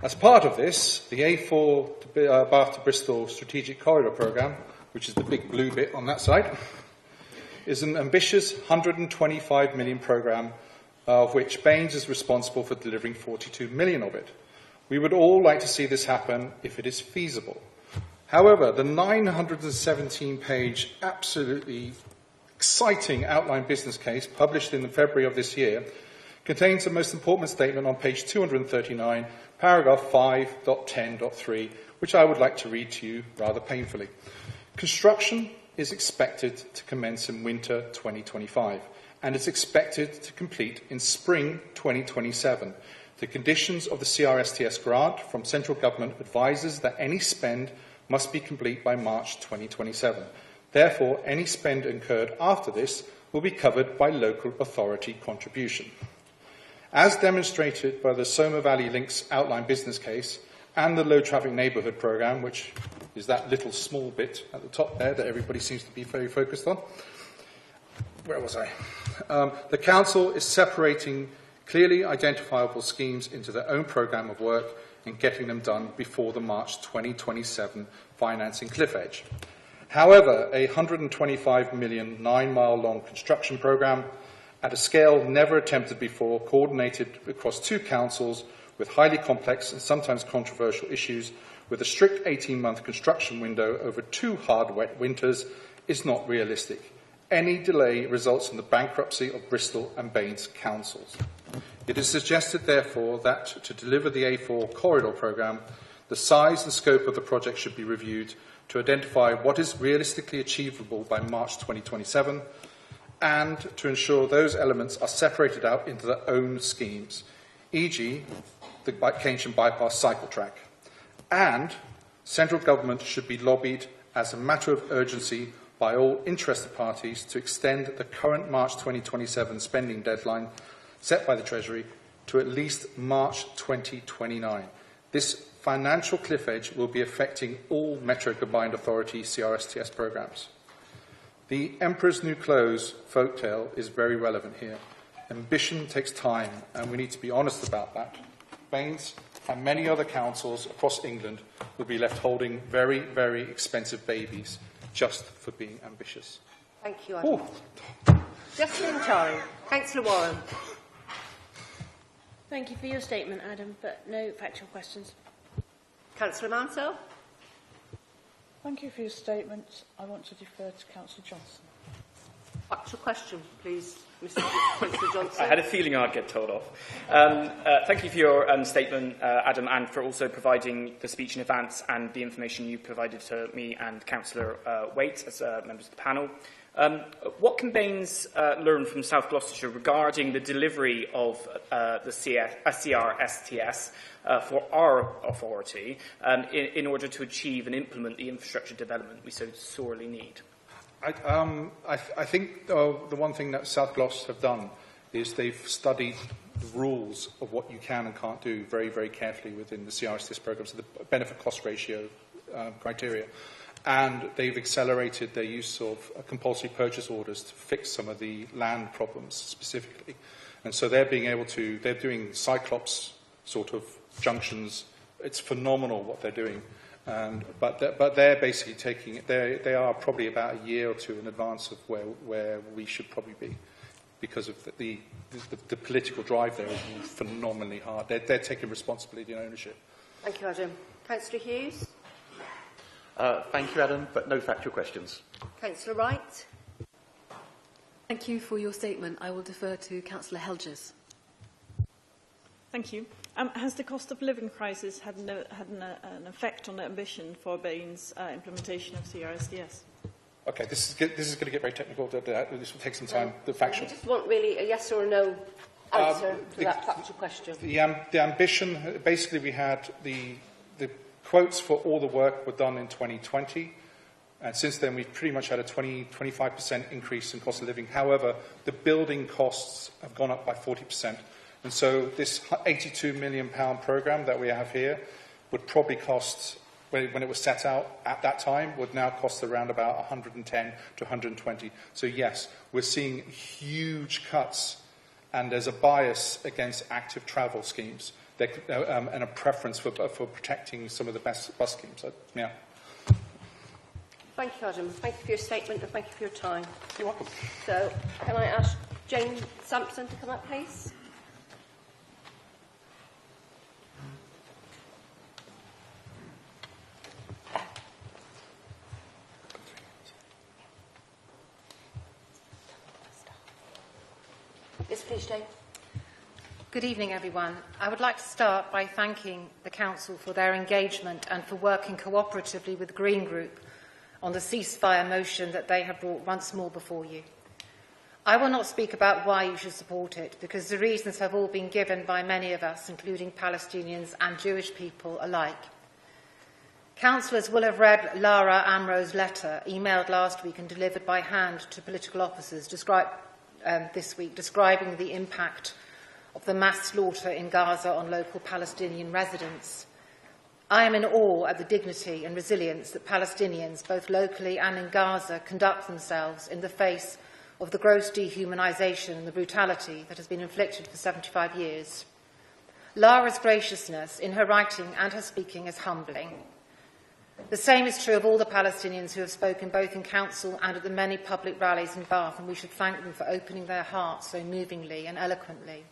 As part of this, the A4 Bath to Bristol Strategic Corridor Programme, which is the big blue bit on that side, is an ambitious £125 million programme, of which Baines is responsible for delivering 42 million of it. We would all like to see this happen if it is feasible. However, the 917-page, absolutely exciting outline business case published in February of this year contains the most important statement on page 239, paragraph 5.10.3, which I would like to read to you rather painfully. Construction is expected to commence in winter 2025 and is expected to complete in spring 2027. The conditions of the CRSTS grant from central government advises that any spend must be complete by March 2027. Therefore, any spend incurred after this will be covered by local authority contribution. As demonstrated by the Soma Valley Links outline business case and the low traffic neighbourhood programme, which is that little small bit at the top there that everybody seems to be very focused on. Where was I? The Council is separating clearly identifiable schemes into their own programme of work and getting them done before the March 2027 financing cliff edge. However, a £125 million 9-mile-long construction programme at a scale never attempted before, coordinated across two councils with highly complex and sometimes controversial issues, with a strict 18-month construction window over 2 hard, wet winters, is not realistic. Any delay results in the bankruptcy of Bristol and Baines councils. It is suggested, therefore, that to deliver the A4 corridor programme, the size and scope of the project should be reviewed to identify what is realistically achievable by March 2027 and to ensure those elements are separated out into their own schemes, e.g. the Keynsham Bypass cycle track. And central government should be lobbied as a matter of urgency by all interested parties to extend the current March 2027 spending deadline set by the Treasury to at least March 2029. This financial cliff edge will be affecting all Metro Combined Authority CRSTS programmes. The Emperor's New Clothes folktale is very relevant here. Ambition takes time, and we need to be honest about that. Baines and many other councils across England will be left holding very, very expensive babies just for being ambitious. Thank you, Adam. Just in time. Councillor Warren. Thank you for your statement, Adam, but no factual questions. Councillor Mansell. Thank you for your statement. I want to defer to Councillor Johnson. Factual question, please, Mr. Councillor Johnson. I had a feeling I'd get told off. Thank you for your statement, Adam, and for also providing the speech in advance and the information you provided to me and Councillor Waite as members of the panel. What can Baines learn from South Gloucestershire regarding the delivery of the CRSTS for our authority in order to achieve and implement the infrastructure development we so sorely need? I think the one thing that South Gloss have done is they've studied the rules of what you can and can't do very, very carefully within the CRSTS programme, so the benefit-cost ratio criteria. And they've accelerated their use of compulsory purchase orders to fix some of the land problems specifically. And so they're doing Cyclops sort of junctions. It's phenomenal what they're doing. But they're basically taking it. They are probably about a year or two in advance of where we should probably be, because of the political drive there is phenomenally hard. They're taking responsibility and ownership. Thank you, Adam. Councillor Hughes. Thank you, Adam, but no factual questions. Councillor Wright. Thank you for your statement. I will defer to Councillor Helgers. Thank you. Has the cost of living crisis had an effect on the ambition for Baines' implementation of CRSDS? Okay, this is going to get very technical. This will take some time. The factual. I just want really a yes or a no answer to that factual question. The ambition, basically, we had the quotes for all the work were done in 2020. And since then, we've pretty much had a 25% increase in cost of living. However, the building costs have gone up by 40%. And so this £82 million programme that we have here would probably cost, when it was set out at that time, would now cost around about 110 to 120. So yes, we're seeing huge cuts, and there's a bias against active travel schemes and a preference for protecting some of the best bus schemes. So, yeah. Thank you, Adam. Thank you for your statement and thank you for your time. You're welcome. So, can I ask Jane Sampson to come up, please? Yes, please, Jane. Good evening, everyone. I would like to start by thanking the Council for their engagement and for working cooperatively with the Green Group on the ceasefire motion that they have brought once more before you. I will not speak about why you should support it, because the reasons have all been given by many of us, including Palestinians and Jewish people alike. Councillors will have read Lara Amro's letter, emailed last week and delivered by hand to political officers this week, describing the impact of the mass slaughter in Gaza on local Palestinian residents. I am in awe at the dignity and resilience that Palestinians, both locally and in Gaza, conduct themselves in the face of the gross dehumanisation and the brutality that has been inflicted for 75 years. Lara's graciousness in her writing and her speaking is humbling. The same is true of all the Palestinians who have spoken both in council and at the many public rallies in Bath, and we should thank them for opening their hearts so movingly and eloquently.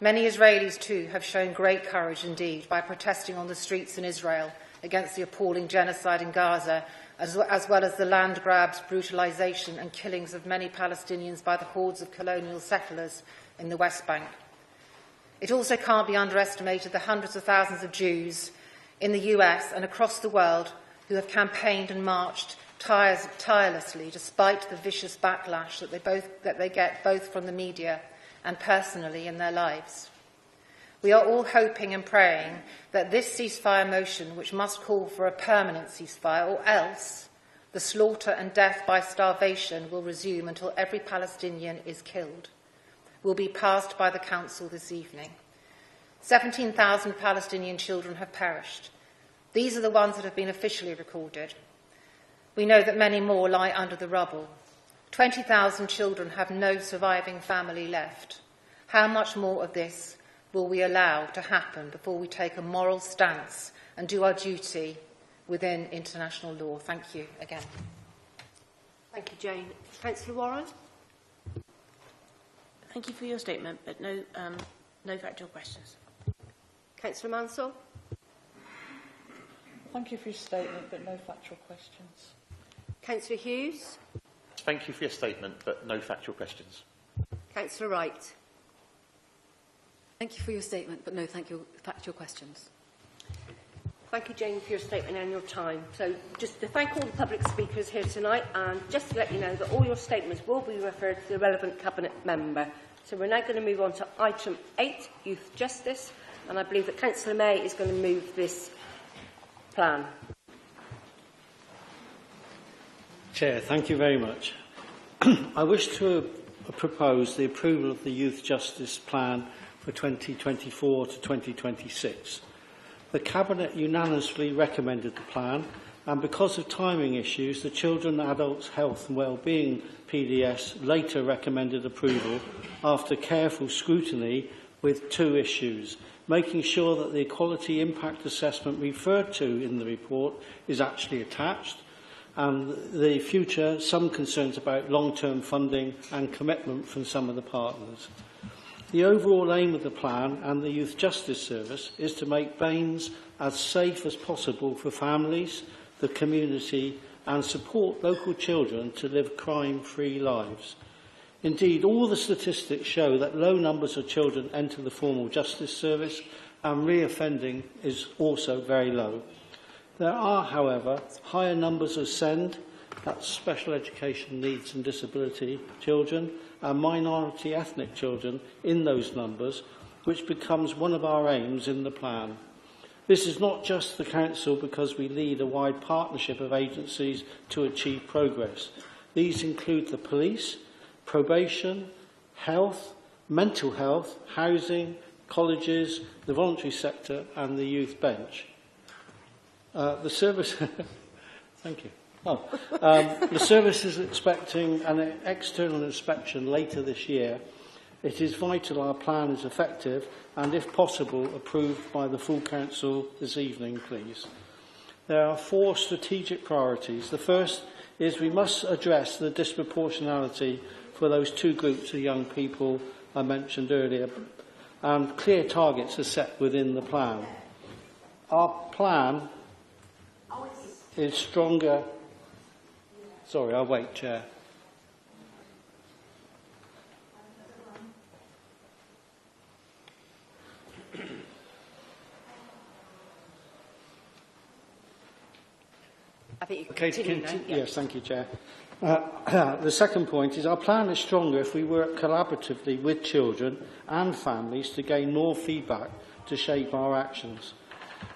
Many Israelis, too, have shown great courage indeed by protesting on the streets in Israel against the appalling genocide in Gaza, as well as the land grabs, brutalisation and killings of many Palestinians by the hordes of colonial settlers in the West Bank. It also can't be underestimated the hundreds of thousands of Jews in the US and across the world who have campaigned and marched tirelessly despite the vicious backlash that they get both from the media and personally in their lives. We are all hoping and praying that this ceasefire motion, which must call for a permanent ceasefire, or else the slaughter and death by starvation will resume until every Palestinian is killed, will be passed by the Council this evening. 17,000 Palestinian children have perished. These are the ones that have been officially recorded. We know that many more lie under the rubble. 20,000 children have no surviving family left. How much more of this will we allow to happen before we take a moral stance and do our duty within international law? Thank you again. Thank you, Jane. Councillor Warren. Thank you for your statement, but no No factual questions. Councillor Mansell? Thank you for your statement, but no factual questions. Councillor Hughes? Thank you for your statement, but no factual questions. Councillor Wright? Thank you for your statement, but no factual questions. Thank you, Jane, for your statement and your time. So just to thank all the public speakers here tonight, and just to let you know that all your statements will be referred to the relevant Cabinet member. So we're now going to move on to item 8, Youth Justice, and I believe that Councillor May is going to move this plan. Chair, thank you very much. I wish to propose the approval of the Youth Justice Plan for 2024 to 2026. The Cabinet unanimously recommended the plan, and because of timing issues, the Children and Adults Health and Wellbeing PDS later recommended approval after careful scrutiny with 2 issues: making sure that the equality impact assessment referred to in the report is actually attached, and the future, some concerns about long-term funding and commitment from some of the partners. The overall aim of the plan and the Youth Justice Service is to make Baines as safe as possible for families, the community, and support local children to live crime-free lives. Indeed, all the statistics show that low numbers of children enter the formal justice service, and reoffending is also very low. There are, however, higher numbers of SEND, that's special education needs and disability children, and minority ethnic children in those numbers, which becomes one of our aims in the plan. This is not just the Council because we lead a wide partnership of agencies to achieve progress. These include the police, probation, health, mental health, housing, colleges, the voluntary sector and the youth bench. The service... Thank you. The service is expecting an external inspection later this year. It is vital our plan is effective and, if possible, approved by the full Council this evening, please. There are 4 strategic priorities. The first is we must address the disproportionality for those 2 groups of young people I mentioned earlier, and clear targets are set within the plan. Our plan is stronger... Sorry, I'll wait, Chair. I think you can continue now. Yes, thank you, Chair. The second point is our plan is stronger if we work collaboratively with children and families to gain more feedback to shape our actions.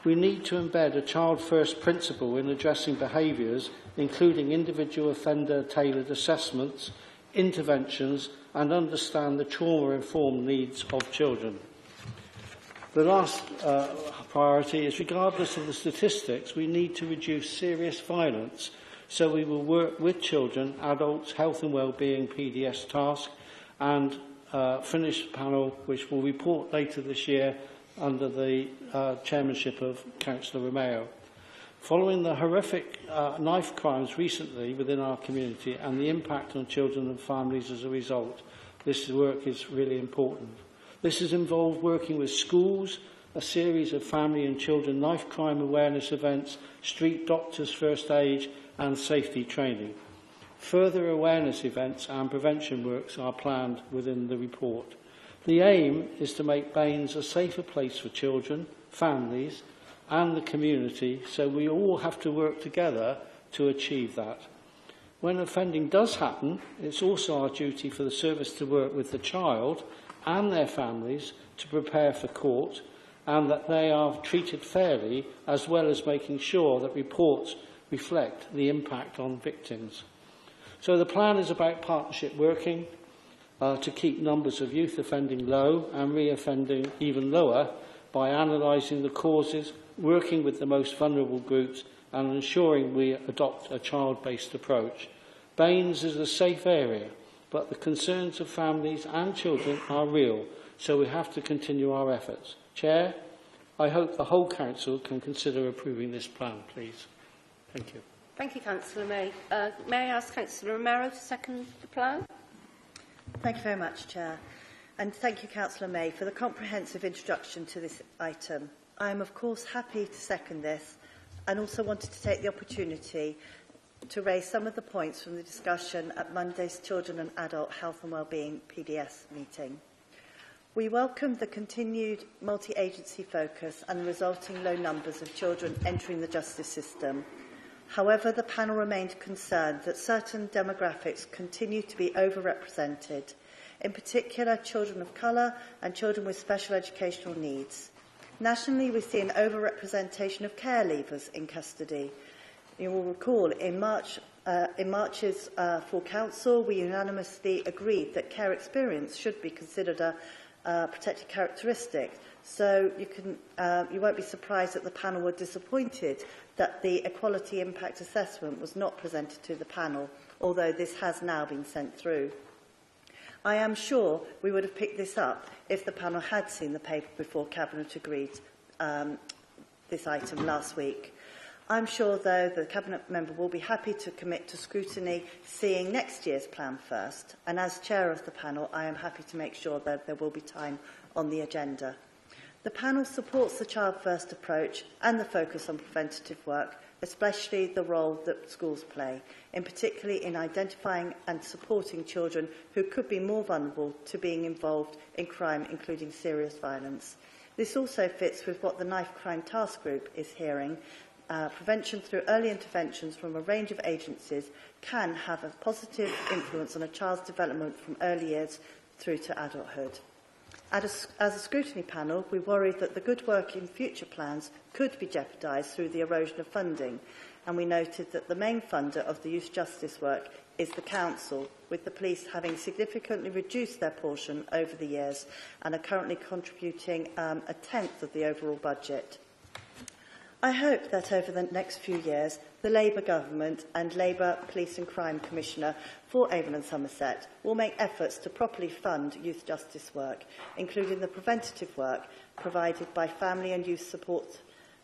We need to embed a child-first principle in addressing behaviours, including individual offender-tailored assessments, interventions, and understand the trauma-informed needs of children. The last priority is, regardless of the statistics, we need to reduce serious violence, so we will work with children, adults, health and wellbeing PDS task, and finish the panel, which will report later this year under the chairmanship of Councillor Romeo. Following the horrific knife crimes recently within our community and the impact on children and families as a result, this work is really important. This has involved working with schools, a series of family and children knife crime awareness events, street doctors first aid and safety training. Further awareness events and prevention works are planned within the report. The aim is to make Baines a safer place for children, families and the community, so we all have to work together to achieve that. When offending does happen, it's also our duty for the service to work with the child and their families to prepare for court, and that they are treated fairly, as well as making sure that reports reflect the impact on victims. So the plan is about partnership working to keep numbers of youth offending low and re-offending even lower by analysing the causes, working with the most vulnerable groups and ensuring we adopt a child-based approach. Baines is a safe area, but the concerns of families and children are real, so we have to continue our efforts. Chair, I hope the whole Council can consider approving this plan, please. Thank you. Thank you, Councillor May. May I ask Councillor Romero to second the plan? Thank you very much, Chair. And thank you, Councillor May, for the comprehensive introduction to this item. I am, of course, happy to second this and also wanted to take the opportunity to raise some of the points from the discussion at Monday's Children and Adult Health and Wellbeing PDS meeting. We welcome the continued multi-agency focus and the resulting low numbers of children entering the justice system. However, the panel remained concerned that certain demographics continue to be overrepresented, in particular children of colour and children with special educational needs. Nationally, we see an overrepresentation of care leavers in custody. You will recall in March's full council, we unanimously agreed that care experience should be considered a protected characteristic. So you won't be surprised that the panel were disappointed that the equality impact assessment was not presented to the panel, although this has now been sent through. I am sure we would have picked this up if the panel had seen the paper before Cabinet agreed this item last week. I'm sure, though, the Cabinet member will be happy to commit to scrutiny, seeing next year's plan first. And as chair of the panel, I am happy to make sure that there will be time on the agenda. The panel supports the Child First approach and the focus on preventative work, especially the role that schools play, in particularly in identifying and supporting children who could be more vulnerable to being involved in crime, including serious violence. This also fits with what the Knife Crime Task Group is hearing. Prevention through early interventions from a range of agencies can have a positive influence on a child's development from early years through to adulthood. As a scrutiny panel, we worry that the good work in future plans could be jeopardised through the erosion of funding, and we noted that the main funder of the youth justice work is the Council, with the police having significantly reduced their portion over the years and are currently contributing a tenth of the overall budget. I hope that over the next few years, the Labour Government and Labour Police and Crime Commissioner for Avon and Somerset will make efforts to properly fund youth justice work, including the preventative work provided by family and youth support,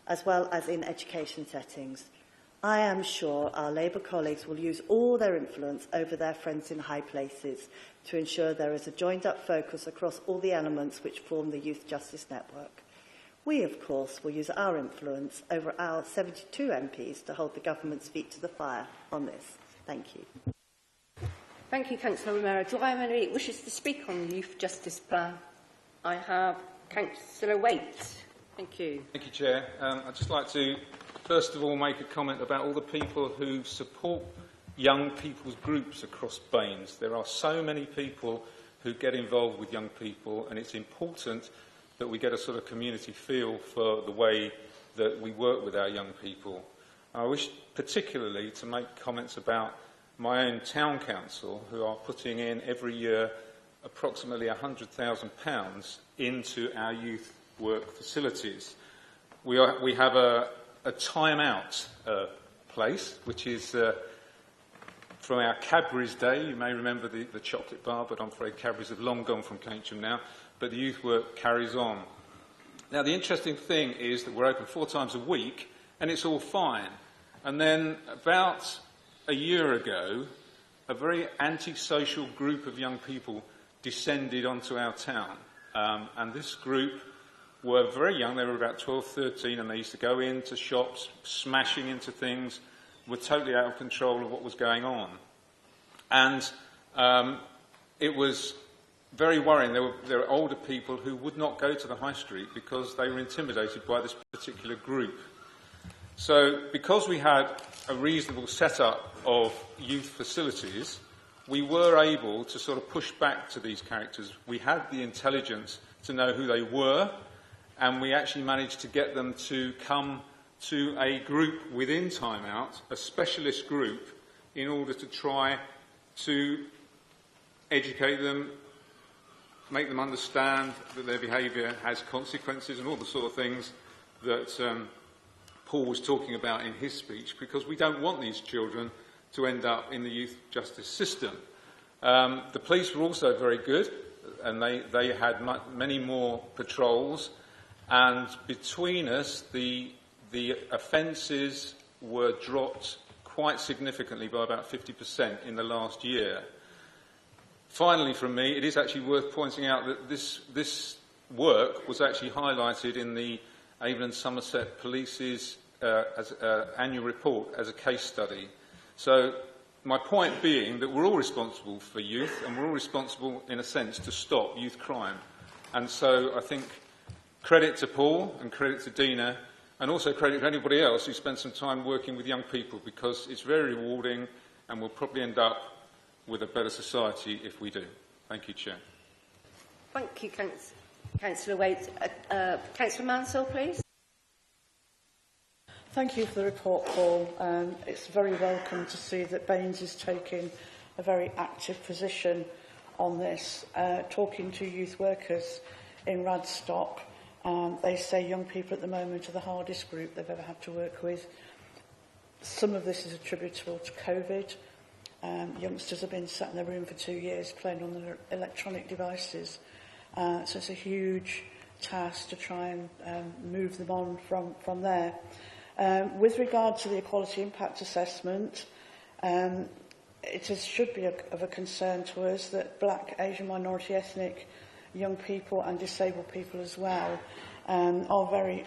as well as in education settings. I am sure our Labour colleagues will use all their influence over their friends in high places to ensure there is a joined-up focus across all the elements which form the Youth Justice Network. We, of course, will use our influence over our 72 MPs to hold the government's feet to the fire on this. Thank you. Thank you, Councillor Romero. Do I have any wishes to speak on the Youth Justice Plan? I have Councillor Waite. Thank you. Thank you, Chair. I'd just like to, first of all, make a comment about all the people who support young people's groups across Baines. There are so many people who get involved with young people, and it's important that we get a sort of community feel for the way that we work with our young people. I wish particularly to make comments about my own town council, who are putting in every year approximately £100,000 into our youth work facilities. We have a time-out place, which is from our Cadbury's day. You may remember the chocolate bar, but I'm afraid Cadbury's have long gone from Keynsham now. But the youth work carries on. Now, the interesting thing is that we're open 4 times a week, and it's all fine. And then, about a year ago, a very antisocial group of young people descended onto our town. And this group were very young. They were about 12, 13, and they used to go into shops, smashing into things, were totally out of control of what was going on. And it was very worrying. There were older people who would not go to the high street because they were intimidated by this particular group. So because we had a reasonable setup of youth facilities, we were able to sort of push back to these characters. We had the intelligence to know who they were, and we actually managed to get them to come to a group within Time Out, a specialist group, in order to try to educate them, make them understand that their behaviour has consequences and all the sort of things that Paul was talking about in his speech, because we don't want these children to end up in the youth justice system. The police were also very good, and they had many more patrols, and between us the offences were dropped quite significantly by about 50% in the last year. Finally, from me, it is actually worth pointing out that this work was actually highlighted in the Avon and Somerset Police's annual report as a case study. So my point being that we're all responsible for youth, and we're all responsible, in a sense, to stop youth crime. And so I think credit to Paul and credit to Dina, and also credit to anybody else who spent some time working with young people, because it's very rewarding and we'll probably end up with a better society if we do. Thank you, Chair. Thank you, Councillor Waite. Councillor Mansell, please. Thank you for the report, Paul. It's very welcome to see that Baines is taking a very active position on this. Talking to youth workers in Radstock, they say young people at the moment are the hardest group they've ever had to work with. Some of this is attributable to COVID. Youngsters have been sat in their room for 2 years playing on their electronic devices. So it's a huge task to try and move them on from there. With regard to the equality impact assessment, should be of a concern to us that Black, Asian, minority ethnic young people and disabled people as well are very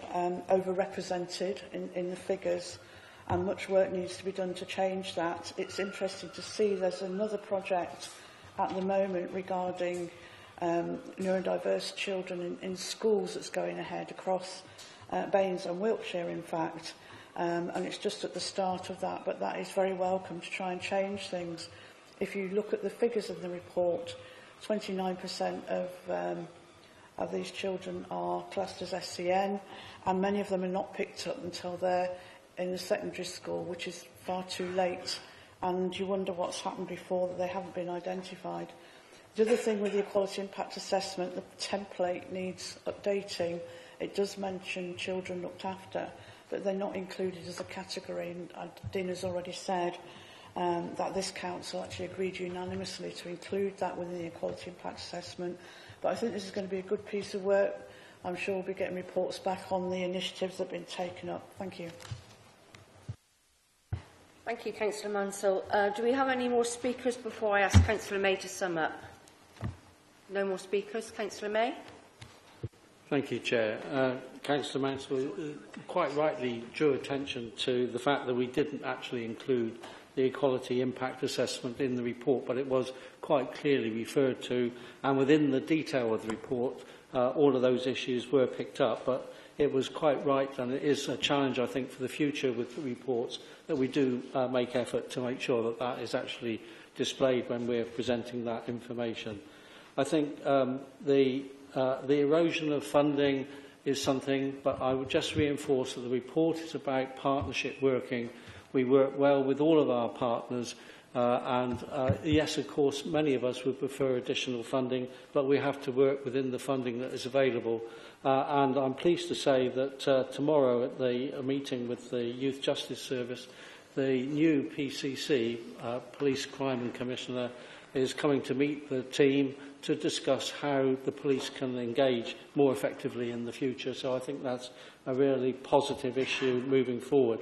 overrepresented in the figures, and much work needs to be done to change that. It's interesting to see there's another project at the moment regarding neurodiverse children in schools that's going ahead across Baines and Wiltshire, in fact. And it's just at the start of that, but that is very welcome to try and change things. If you look at the figures of the report, 29% of these children are classed as SCN, and many of them are not picked up until they're in the secondary school, which is far too late, and you wonder what's happened before that they haven't been identified. The other thing with the equality impact assessment, the template needs updating. It does mention children looked after, but they're not included as a category, and Dina's already said that this council actually agreed unanimously to include that within the equality impact assessment. But I think this is going to be a good piece of work. I'm sure we'll be getting reports back on the initiatives that have been taken up. Thank you. Thank you, Councillor Mansell. Do we have any more speakers before I ask Councillor May to sum up? No more speakers. Councillor May? Thank you, Chair. Councillor Mansell quite rightly drew attention to the fact that we didn't actually include the equality impact assessment in the report, but it was quite clearly referred to, and within the detail of the report, all of those issues were picked up. But it was quite right, and it is a challenge, I think, for the future with the reports, that we do make effort to make sure that that is actually displayed when we're presenting that information. I think the erosion of funding is something, but I would just reinforce that the report is about partnership working. We work well with all of our partners, and yes, of course, many of us would prefer additional funding, but we have to work within the funding that is available. And I'm pleased to say that tomorrow at the meeting with the Youth Justice Service, the new PCC, Police Crime and Commissioner, is coming to meet the team to discuss how the police can engage more effectively in the future. So I think that's a really positive issue moving forward.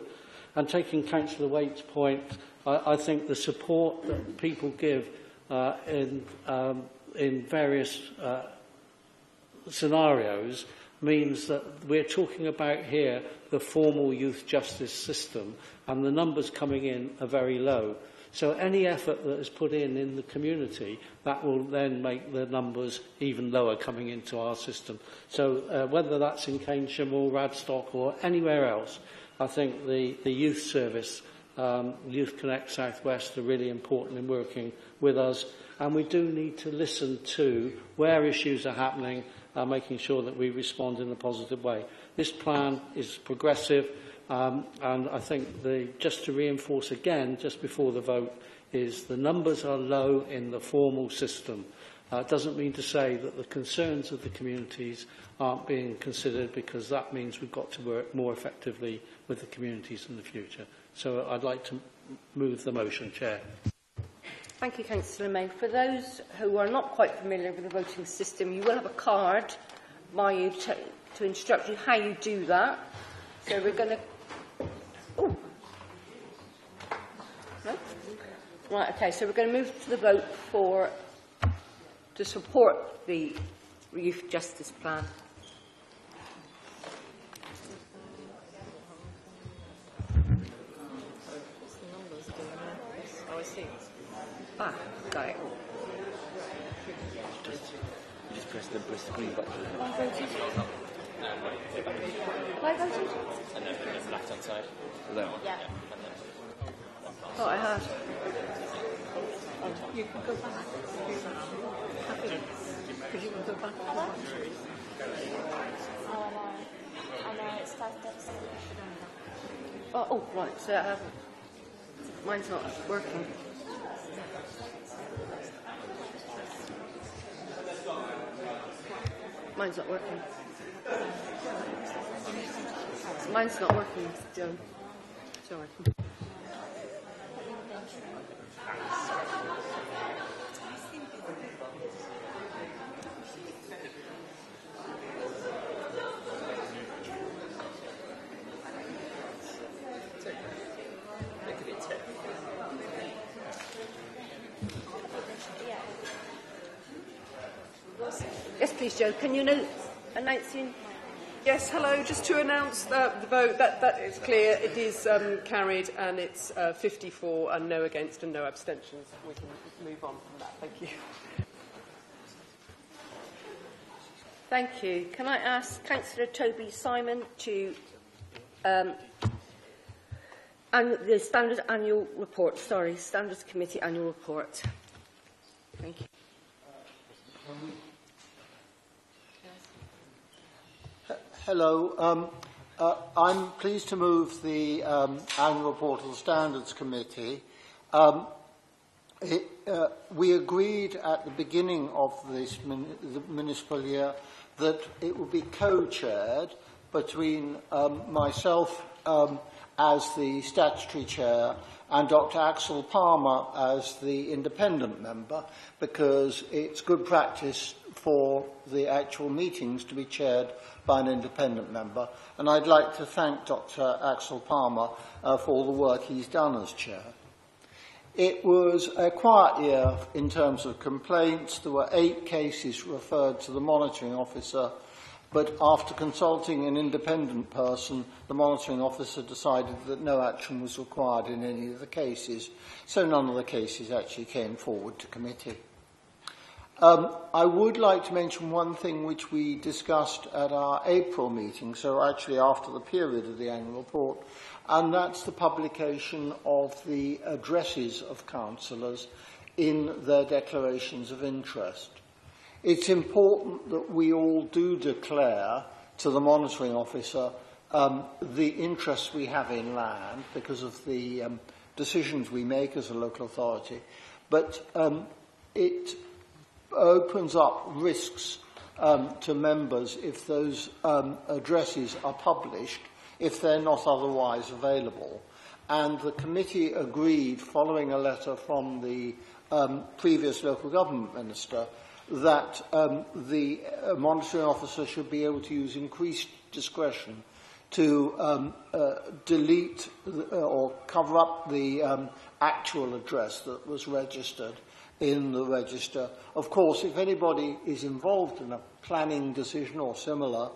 And taking Councillor Waite's point, I think the support that people give in various scenarios means that we're talking about here the formal youth justice system, and the numbers coming in are very low. So any effort that is put in the community, that will then make the numbers even lower coming into our system. So whether that's in Keynsham or Radstock or anywhere else, I think the youth service, Youth Connect South West, are really important in working with us. And we do need to listen to where issues are happening and making sure that we respond in a positive way. This plan is progressive. And I think just to reinforce again, just before the vote, is the numbers are low in the formal system. It doesn't mean to say that the concerns of the communities aren't being considered, because that means we've got to work more effectively with the communities in the future. So I'd like to move the motion, Chair. Thank you, Councillor May. For those who are not quite familiar with the voting system, you will have a card by you to instruct you how you do that. So we're going to... Oh. No? Right, okay, so we're going to move to the vote for to support the Youth Justice Plan? Ah, got it. Just press the green button. I voted. And then the left hand side. Yeah. Thought I had. You can go back. Because you can go back. I know, it's 5 steps. Oh, right, so I haven't. Mine's not working. Mine's not working. Mine's not working, Joan. Sorry. Yes, please, Joe. Can you announce in? Yes, hello. Just to announce the vote, that is clear. It is carried, and it's 54 and no against and no abstentions. We can move on from that. Thank you. Thank you. Can I ask Councillor Toby Simon to and the Standards Annual Report, Standards Committee Annual Report. Thank you. Hello. I'm pleased to move the annual report of the Standards Committee. We agreed at the beginning of this municipal year that it would be co-chaired between myself as the statutory chair and Dr. Axel Palmer as the independent member, because it's good practice for the actual meetings to be chaired by an independent member. And I'd like to thank Dr. Axel Palmer for all the work he's done as chair. It was a quiet year in terms of complaints. There were 8 cases referred to the monitoring officer, but after consulting an independent person, the monitoring officer decided that no action was required in any of the cases, so none of the cases actually came forward to committee. I would like to mention one thing which we discussed at our April meeting, so actually after the period of the annual report, and that's the publication of the addresses of councillors in their declarations of interest. It's important that we all do declare to the monitoring officer the interests we have in land because of the decisions we make as a local authority, but it opens up risks to members if those addresses are published, if they're not otherwise available. And the committee agreed, following a letter from the previous local government minister, that the monitoring officer should be able to use increased discretion to delete or cover up the actual address that was registered in the register. Of course, if anybody is involved in a planning decision or similar,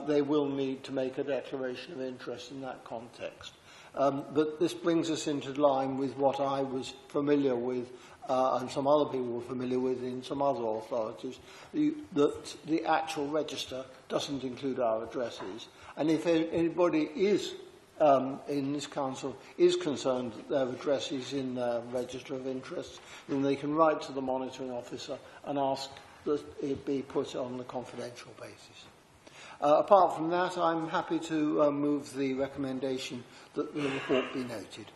they will need to make a declaration of interest in that context. But this brings us into line with what I was familiar with and some other people were familiar with in some other authorities, that the actual register doesn't include our addresses. And if anybody is in this council is concerned that their address is in their register of interests, then they can write to the monitoring officer and ask that it be put on the confidential basis. Apart from that, I'm happy to move the recommendation that the report be noted.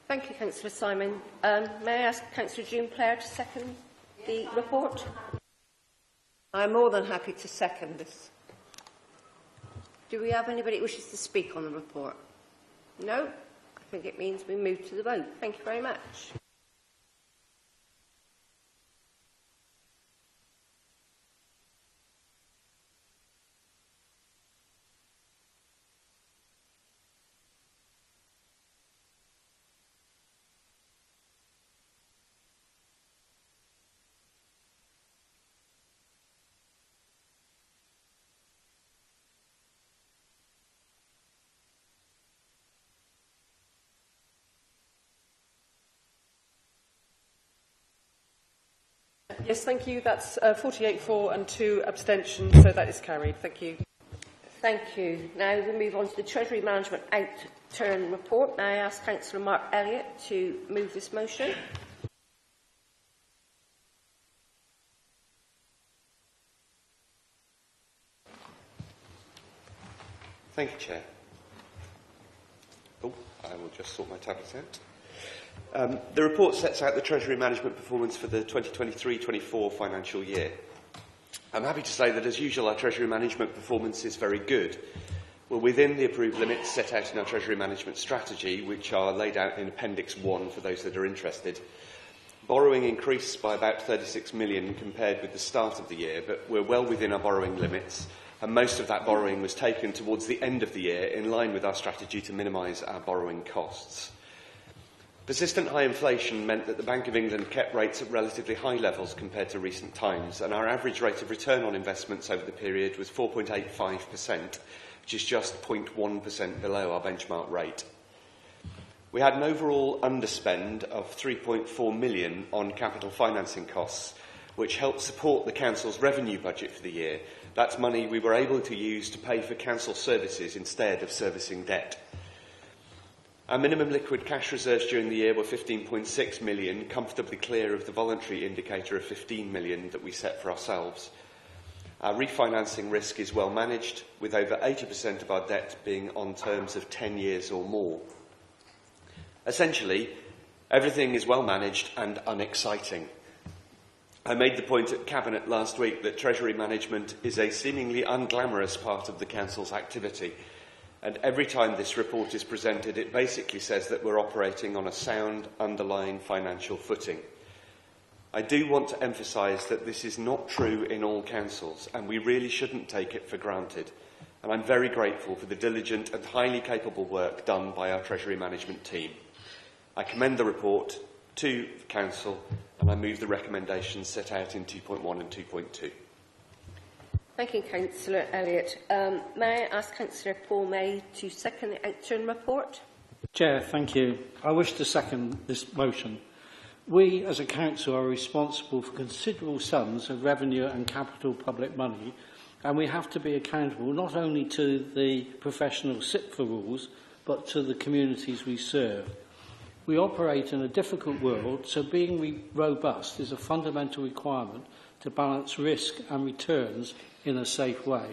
Thank you, Councillor Simon. May I ask Councillor June Player to second the report? I'm more than happy to second this. Do we have anybody who wishes to speak on the report? No? I think it means we move to the vote. Thank you very much. Yes, thank you. That's 48 for and 2 abstentions, so that is carried. Thank you. Thank you. Now we move on to the Treasury Management Outturn Report. May I ask Councillor Mark Elliott to move this motion? Thank you, Chair. I will just sort my tablets out. The report sets out the Treasury Management performance for the 2023-24 financial year. I'm happy to say that, as usual, our Treasury Management performance is very good. We're within the approved limits set out in our Treasury Management strategy, which are laid out in Appendix 1 for those that are interested. Borrowing increased by about 36 million compared with the start of the year, but we're well within our borrowing limits, and most of that borrowing was taken towards the end of the year in line with our strategy to minimise our borrowing costs. Persistent high inflation meant that the Bank of England kept rates at relatively high levels compared to recent times, and our average rate of return on investments over the period was 4.85%, which is just 0.1% below our benchmark rate. We had an overall underspend of 3.4 million on capital financing costs, which helped support the Council's revenue budget for the year. That's money we were able to use to pay for Council services instead of servicing debt. Our minimum liquid cash reserves during the year were 15.6 million, comfortably clear of the voluntary indicator of 15 million that we set for ourselves. Our refinancing risk is well managed, with over 80% of our debt being on terms of 10 years or more. Essentially, everything is well managed and unexciting. I made the point at Cabinet last week that Treasury Management is a seemingly unglamorous part of the Council's activity, and every time this report is presented, it basically says that we're operating on a sound underlying financial footing. I do want to emphasise that this is not true in all councils, and we really shouldn't take it for granted. And I'm very grateful for the diligent and highly capable work done by our Treasury Management team. I commend the report to the Council, and I move the recommendations set out in 2.1 and 2.2. Thank you, Councillor Elliott. May I ask Councillor Paul May to second the Outturn Report? Chair, thank you. I wish to second this motion. We, as a council, are responsible for considerable sums of revenue and capital public money, and we have to be accountable not only to the professional SIPFA rules, but to the communities we serve. We operate in a difficult world, so being robust is a fundamental requirement to balance risk and returns in a safe way.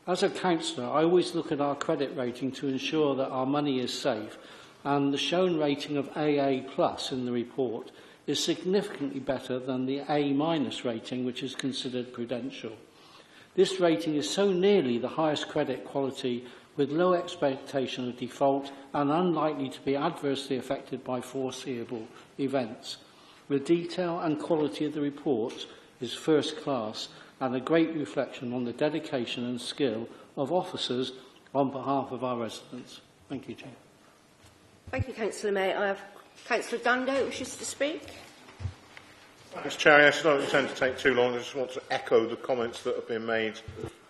As a councillor, I always look at our credit rating to ensure that our money is safe, and the shown rating of AA+ in the report is significantly better than the A- rating, which is considered prudential. This rating is so nearly the highest credit quality, with low expectation of default and unlikely to be adversely affected by foreseeable events. The detail and quality of the report is first class and a great reflection on the dedication and skill of officers on behalf of our residents. Thank you, Chair. Thank you, Councillor May. I have Councillor Dando who wishes to speak. Mr. Chair, I don't intend to take too long. I just want to echo the comments that have been made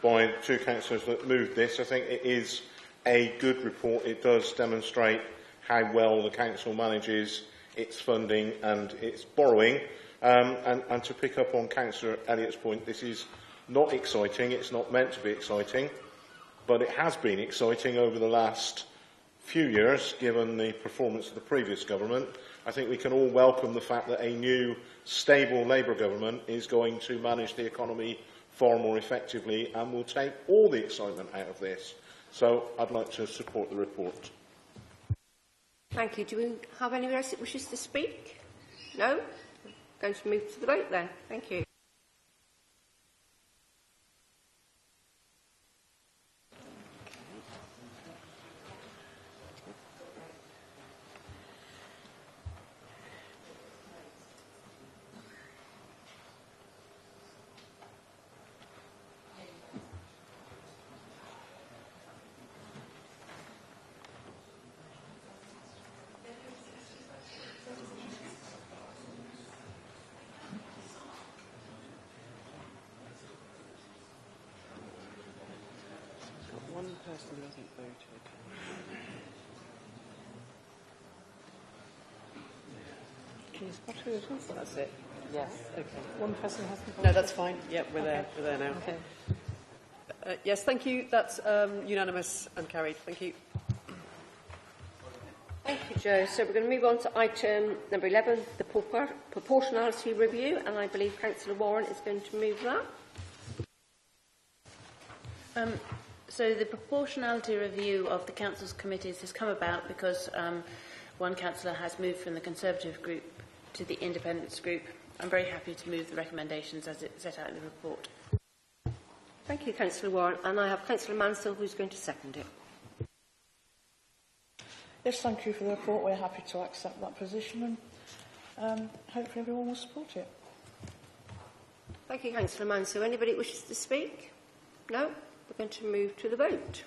by the two councillors that moved this. I think it is a good report. It does demonstrate how well the council manages its funding and its borrowing. And to pick up on Councillor Elliott's point, this is not exciting. It's not meant to be exciting, but it has been exciting over the last few years, given the performance of the previous government. I think we can all welcome the fact that a new, stable Labour government is going to manage the economy far more effectively and will take all the excitement out of this. So I'd like to support the report. Thank you. Do we have anyone else that wishes to speak? No? Going to move to the vote then. Thank you. One person who hasn't voted. Can you spot who it is? That's it. Yes. Okay. One person has the No, that's fine. Yep, we're there. We're there now. Okay. Yes, thank you. That's unanimous and carried. Thank you. Thank you, Joe. So we're going to move on to item number 11, the proportionality review, and I believe Councillor Warren is going to move that. So the proportionality review of the Council's committees has come about because one councillor has moved from the Conservative group to the Independence group. I'm very happy to move the recommendations as it's set out in the report. Thank you, Councillor Warren. And I have Councillor Mansell who's going to second it. Yes, thank you for the report. We're happy to accept that position and hopefully everyone will support it. Thank you, Councillor Mansell. Anybody wishes to speak? No? We're going to move to the vote.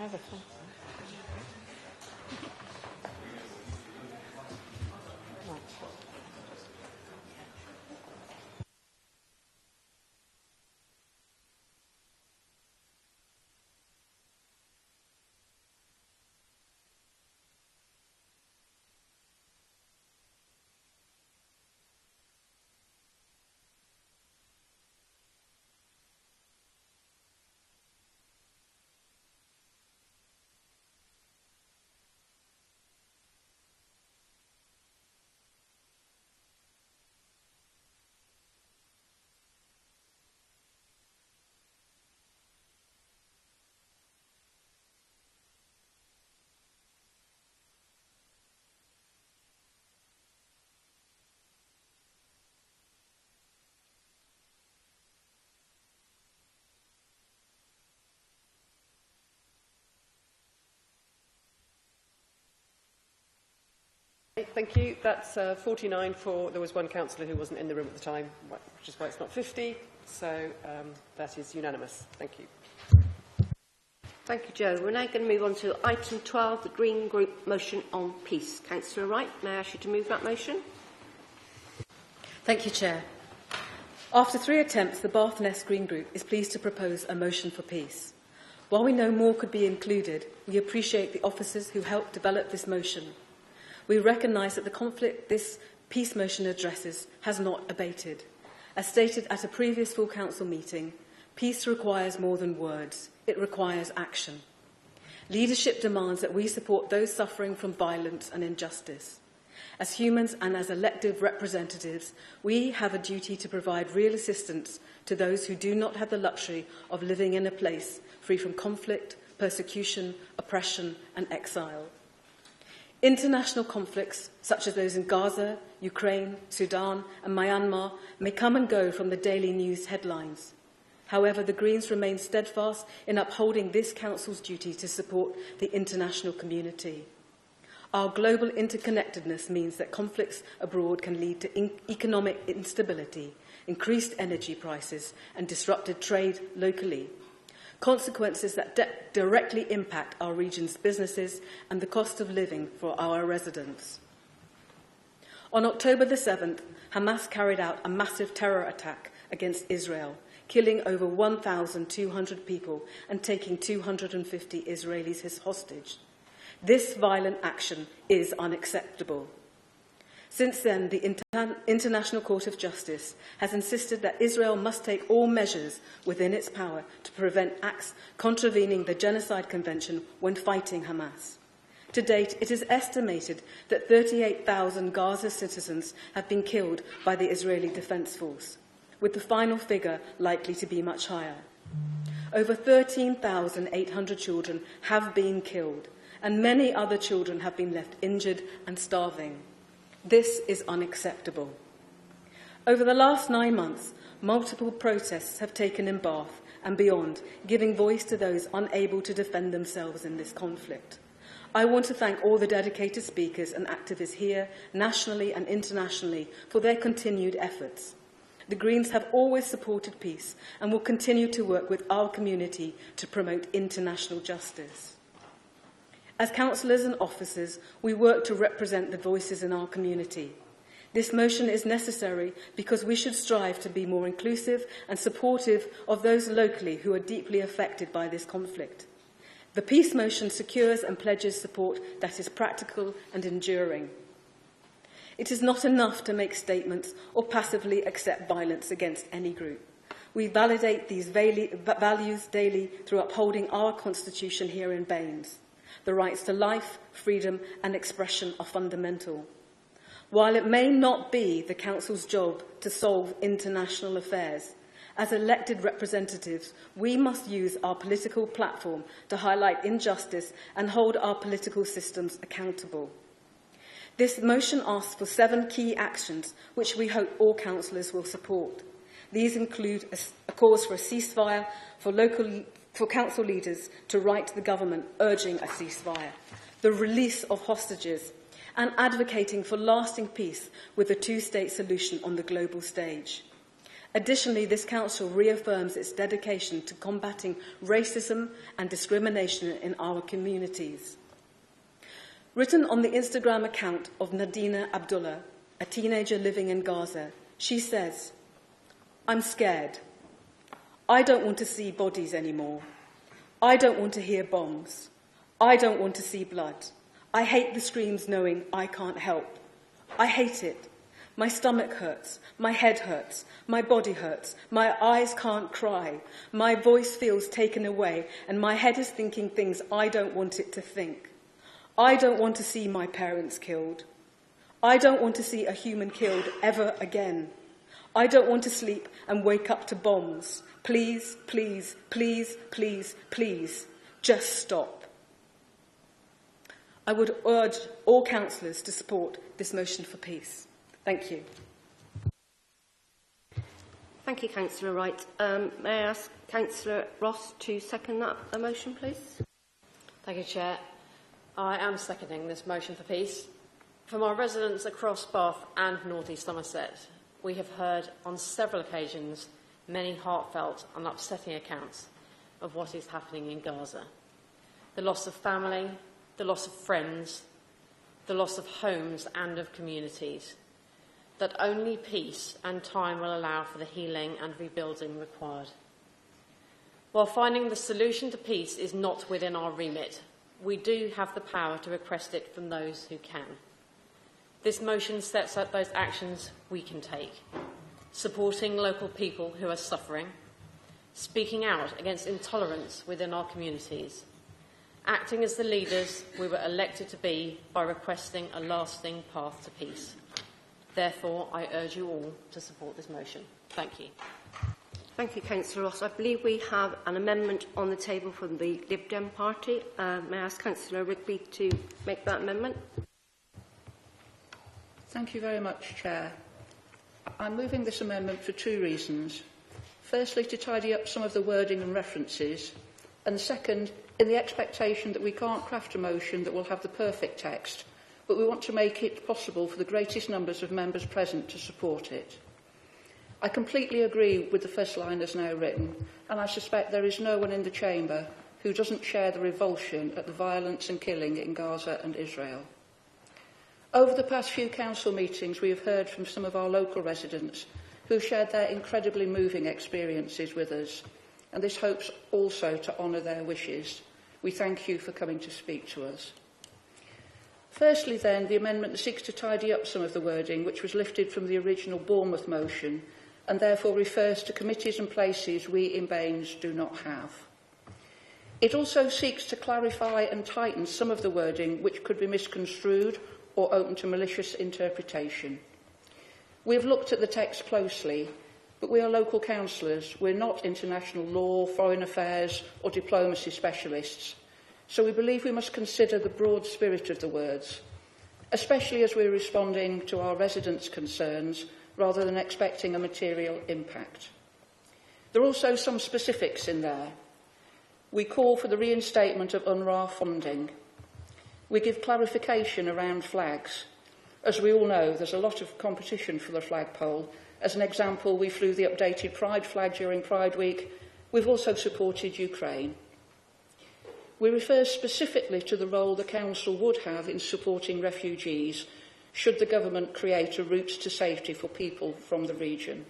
Everything. Thank you. That's 49 for... There was one councillor who wasn't in the room at the time, which is why it's not 50. So that is unanimous. Thank you. Thank you, Joe. We're now going to move on to item 12, the Green Group motion on peace. Councillor Wright, may I ask you to move that motion? Thank you, Chair. After 3 attempts, the Bath and Nest Green Group is pleased to propose a motion for peace. While we know more could be included, we appreciate the officers who helped develop this motion. We recognise that the conflict this peace motion addresses has not abated. As stated at a previous full council meeting, peace requires more than words. It requires action. Leadership demands that we support those suffering from violence and injustice. As humans and as elected representatives, we have a duty to provide real assistance to those who do not have the luxury of living in a place free from conflict, persecution, oppression and exile. International conflicts, such as those in Gaza, Ukraine, Sudan and Myanmar, may come and go from the daily news headlines. However, the Greens remain steadfast in upholding this Council's duty to support the international community. Our global interconnectedness means that conflicts abroad can lead to economic instability, increased energy prices and disrupted trade locally. Consequences that directly impact our region's businesses and the cost of living for our residents. On October the 7th, Hamas carried out a massive terror attack against Israel, killing over 1,200 people and taking 250 Israelis as hostage. This violent action is unacceptable. Since then, the International Court of Justice has insisted that Israel must take all measures within its power to prevent acts contravening the Genocide Convention when fighting Hamas. To date, it is estimated that 38,000 Gaza citizens have been killed by the Israeli Defense Force, with the final figure likely to be much higher. Over 13,800 children have been killed, and many other children have been left injured and starving. This is unacceptable. Over the last 9 months, multiple protests have taken in Bath and beyond, giving voice to those unable to defend themselves in this conflict. I want to thank all the dedicated speakers and activists here, nationally and internationally, for their continued efforts. The Greens have always supported peace and will continue to work with our community to promote international justice. As councillors and officers, we work to represent the voices in our community. This motion is necessary because we should strive to be more inclusive and supportive of those locally who are deeply affected by this conflict. The peace motion secures and pledges support that is practical and enduring. It is not enough to make statements or passively accept violence against any group. We validate these values daily through upholding our constitution here in Baines. The rights to life, freedom and expression are fundamental. While it may not be the Council's job to solve international affairs, as elected representatives, we must use our political platform to highlight injustice and hold our political systems accountable. This motion asks for 7 key actions, which we hope all councillors will support. These include a calls for a ceasefire, for council leaders to write to the government urging a ceasefire, the release of hostages, and advocating for lasting peace with a two-state solution on the global stage. Additionally, this Council reaffirms its dedication to combating racism and discrimination in our communities. Written on the Instagram account of Nadina Abdullah, a teenager living in Gaza, she says, "I'm scared. I don't want to see bodies anymore. I don't want to hear bombs. I don't want to see blood. I hate the screams knowing I can't help. I hate it. My stomach hurts, my head hurts, my body hurts, my eyes can't cry, my voice feels taken away, and my head is thinking things I don't want it to think. I don't want to see my parents killed. I don't want to see a human killed ever again. I don't want to sleep and wake up to bombs. Please, please, please, please, please, just stop." I would urge all councillors to support this motion for peace. Thank you. Thank you, Councillor Wright. May I ask Councillor Ross to second that motion, please? Thank you, Chair. I am seconding this motion for peace. From our residents across Bath and North East Somerset, we have heard on several occasions many heartfelt and upsetting accounts of what is happening in Gaza. The loss of family, the loss of friends, the loss of homes and of communities, that only peace and time will allow for the healing and rebuilding required. While finding the solution to peace is not within our remit, we do have the power to request it from those who can. This motion sets out those actions we can take: supporting local people who are suffering, speaking out against intolerance within our communities, acting as the leaders we were elected to be by requesting a lasting path to peace. Therefore, I urge you all to support this motion. Thank you. Thank you, Councillor Ross. I believe we have an amendment on the table from the Lib Dem Party. May I ask Councillor Rigby to make that amendment? Thank you very much, Chair. I'm moving this amendment for 2 reasons. Firstly, to tidy up some of the wording and references, and second, in the expectation that we can't craft a motion that will have the perfect text, but we want to make it possible for the greatest numbers of members present to support it. I completely agree with the first line as now written, and I suspect there is no one in the Chamber who doesn't share the revulsion at the violence and killing in Gaza and Israel. Over the past few council meetings, we have heard from some of our local residents who shared their incredibly moving experiences with us, and this hopes also to honour their wishes. We thank you for coming to speak to us. Firstly, then, the amendment seeks to tidy up some of the wording which was lifted from the original Bournemouth motion and therefore refers to committees and places we in Baines do not have. It also seeks to clarify and tighten some of the wording which could be misconstrued or open to malicious interpretation. We have looked at the text closely, but we are local councillors. We're not international law, foreign affairs or diplomacy specialists. So we believe we must consider the broad spirit of the words, especially as we're responding to our residents' concerns rather than expecting a material impact. There are also some specifics in there. We call for the reinstatement of UNRWA funding. We give clarification around flags. As we all know, there's a lot of competition for the flagpole. As an example, we flew the updated Pride flag during Pride Week. We've also supported Ukraine. We refer specifically to the role the Council would have in supporting refugees should the government create a route to safety for people from the region.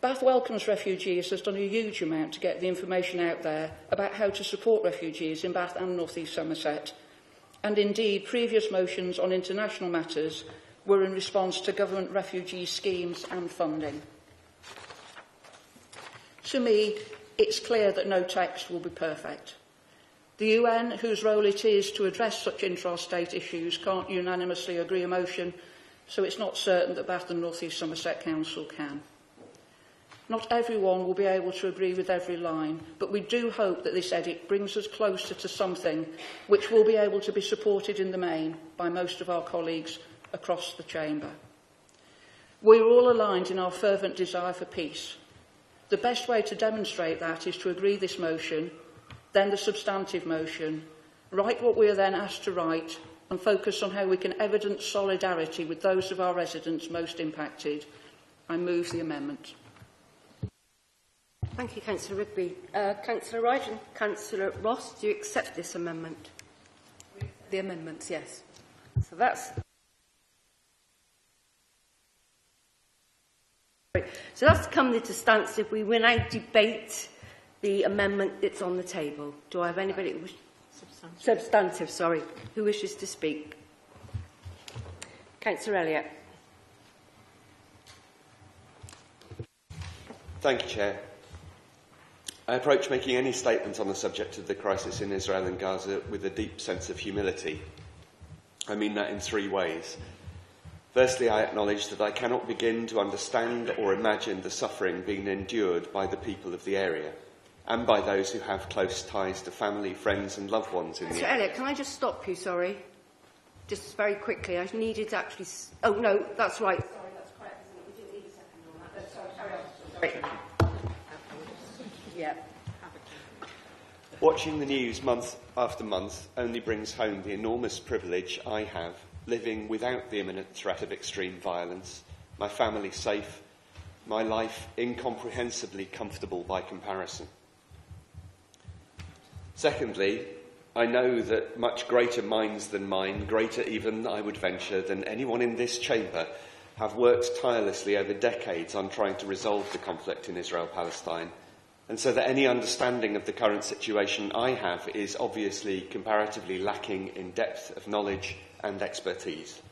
Bath Welcomes Refugees has done a huge amount to get the information out there about how to support refugees in Bath and North East Somerset. And indeed, previous motions on international matters were in response to government refugee schemes and funding. To me, it's clear that no text will be perfect. The UN, whose role it is to address such intra-state issues, can't unanimously agree a motion, so it's not certain that Bath and North East Somerset Council can. Not everyone will be able to agree with every line, but we do hope that this edit brings us closer to something which will be able to be supported in the main by most of our colleagues across the chamber. We're all aligned in our fervent desire for peace. The best way to demonstrate that is to agree this motion, then the substantive motion, write what we are then asked to write, and focus on how we can evidence solidarity with those of our residents most impacted. I move the amendment. Thank you, Councillor Rigby. Councillor Wright and Councillor Ross, do you accept this amendment? The amendments, yes. So that's to come into stance if we will now debate the amendment that's on the table. Do I have anybody who substantive, sorry, who wishes to speak? Councillor Elliott. Thank you, Chair. I approach making any statement on the subject of the crisis in Israel and Gaza with a deep sense of humility. I mean that in three ways. Firstly, I acknowledge that I cannot begin to understand or imagine the suffering being endured by the people of the area and by those who have close ties to family, friends and loved ones in the area. Elliott, can I just stop you, sorry? Just very quickly. I needed to actually... Oh, no, that's right. Sorry, that's correct, isn't it? We didn't need a second on that. Sorry, carry on. Yeah. Watching the news month after month only brings home the enormous privilege I have living without the imminent threat of extreme violence, my family safe, my life incomprehensibly comfortable by comparison. Secondly, I know that much greater minds than mine, greater even, I would venture, than anyone in this chamber, have worked tirelessly over decades on trying to resolve the conflict in Israel-Palestine, and so that any understanding of the current situation I have is obviously comparatively lacking in depth of knowledge and expertise.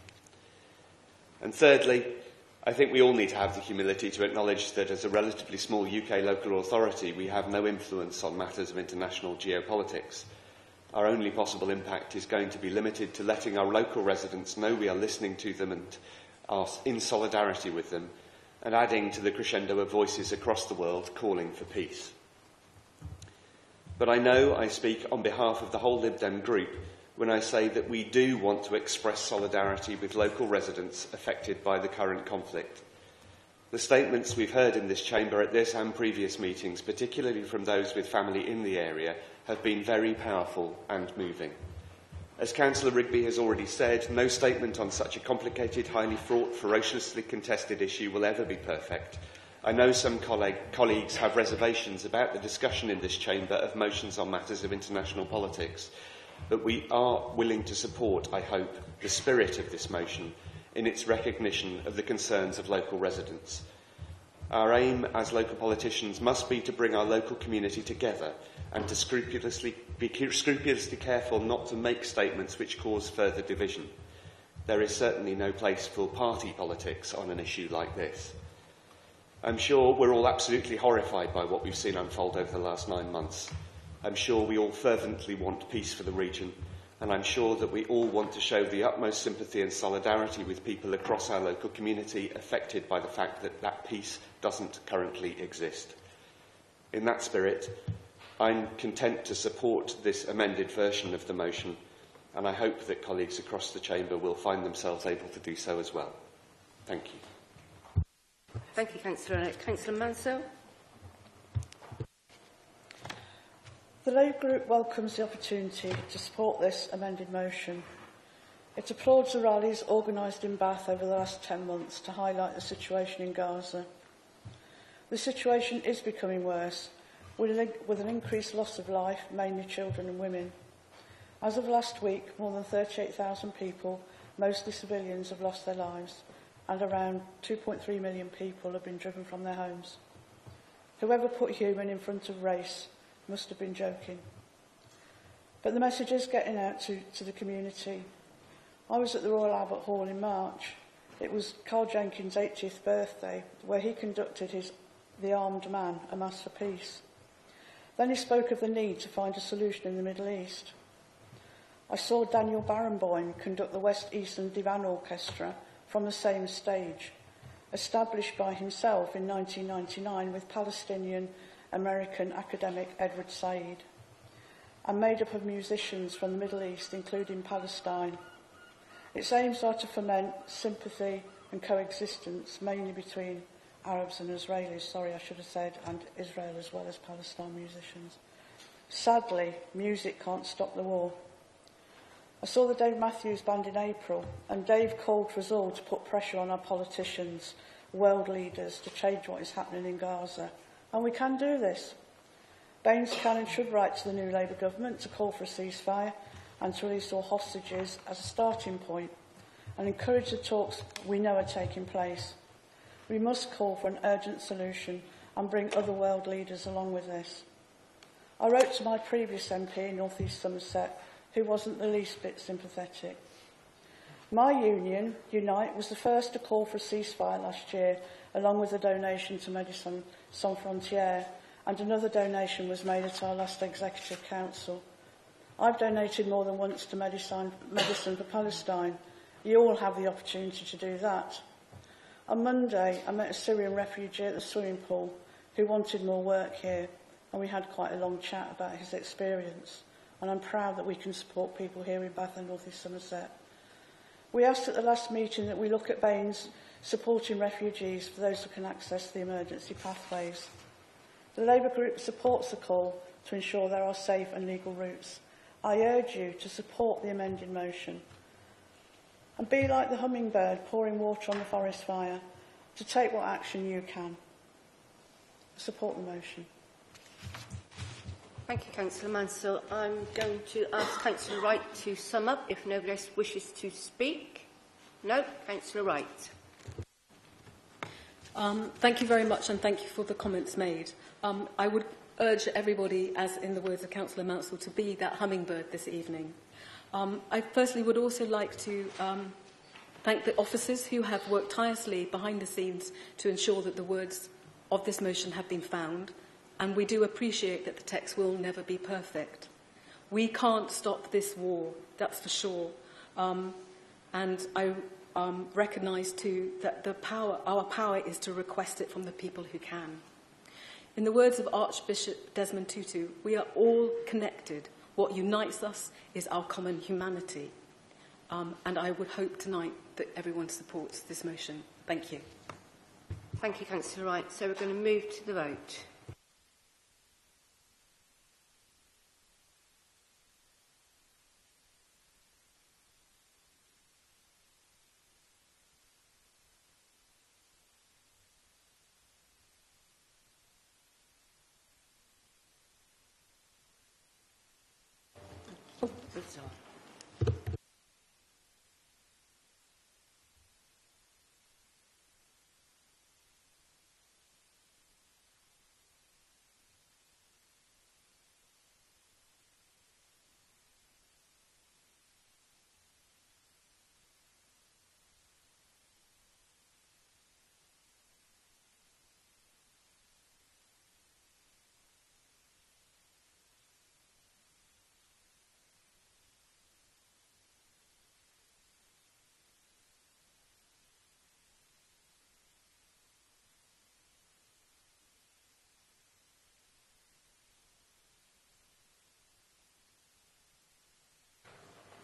And thirdly, I think we all need to have the humility to acknowledge that as a relatively small UK local authority, we have no influence on matters of international geopolitics. Our only possible impact is going to be limited to letting our local residents know we are listening to them and are in solidarity with them, and adding to the crescendo of voices across the world calling for peace. But I know I speak on behalf of the whole Lib Dem group when I say that we do want to express solidarity with local residents affected by the current conflict. The statements we've heard in this chamber at this and previous meetings, particularly from those with family in the area, have been very powerful and moving. As Councillor Rigby has already said, no statement on such a complicated, highly fraught, ferociously contested issue will ever be perfect. I know some colleagues have reservations about the discussion in this chamber of motions on matters of international politics, but we are willing to support, I hope, the spirit of this motion in its recognition of the concerns of local residents. Our aim as local politicians must be to bring our local community together and to be scrupulously careful not to make statements which cause further division. There is certainly no place for party politics on an issue like this. I'm sure we're all absolutely horrified by what we've seen unfold over the last 9 months. I'm sure we all fervently want peace for the region, and I'm sure that we all want to show the utmost sympathy and solidarity with people across our local community affected by the fact that that peace doesn't currently exist. In that spirit, I'm content to support this amended version of the motion, and I hope that colleagues across the chamber will find themselves able to do so as well. Thank you. Thank you, Councillor Elliott. Councillor Mansell. The Labour Group welcomes the opportunity to support this amended motion. It applauds the rallies organised in Bath over the last 10 months to highlight the situation in Gaza. The situation is becoming worse, with an increased loss of life, mainly children and women. As of last week, more than 38,000 people, mostly civilians, have lost their lives, and around 2.3 million people have been driven from their homes. Whoever put human in front of race must have been joking. But the message is getting out to the community. I was at the Royal Albert Hall in March. It was Carl Jenkins' 80th birthday, where he conducted The Armed Man, A Mass for Peace. Then he spoke of the need to find a solution in the Middle East. I saw Daniel Barenboim conduct the West Eastern Divan Orchestra from the same stage, established by himself in 1999 with Palestinian-American academic Edward Said, and made up of musicians from the Middle East, including Palestine. Its aims are to foment sympathy and coexistence, mainly between Arabs and Israelis, and Israel as well as Palestine musicians. Sadly, music can't stop the war. I saw the Dave Matthews Band in April, and Dave called for us all to put pressure on our politicians, world leaders, to change what is happening in Gaza. And we can do this. Baines can and should write to the new Labour government to call for a ceasefire and to release all hostages as a starting point, and encourage the talks we know are taking place. We must call for an urgent solution and bring other world leaders along with this. I wrote to my previous MP in North East Somerset, who wasn't the least bit sympathetic. My union, Unite, was the first to call for a ceasefire last year, along with a donation to Médecins Sans Frontières, and another donation was made at our last Executive Council. I've donated more than once to Medicine for Palestine. You all have the opportunity to do that. On Monday, I met a Syrian refugee at the swimming pool who wanted more work here, and we had quite a long chat about his experience. And I'm proud that we can support people here in Bath and North East Somerset. We asked at the last meeting that we look at Baines supporting refugees for those who can access the emergency pathways. The Labour Group supports the call to ensure there are safe and legal routes. I urge you to support the amended motion and be like the hummingbird pouring water on the forest fire, to take what action you can. Support the motion. Thank you, Councillor Mansell. I'm going to ask Councillor Wright to sum up if nobody else wishes to speak. No? Councillor Wright. Thank you very much, and thank you for the comments made. I would urge everybody, as in the words of Councillor Mansell, to be that hummingbird this evening. I firstly would also like to thank the officers who have worked tirelessly behind the scenes to ensure that the words of this motion have been found, and we do appreciate that the text will never be perfect. We can't stop this war, that's for sure. And I recognise too that our power is to request it from the people who can. In the words of Archbishop Desmond Tutu, we are all connected. What unites us is our common humanity. And I would hope tonight that everyone supports this motion. Thank you. Thank you, Councillor Wright. So we're going to move to the vote.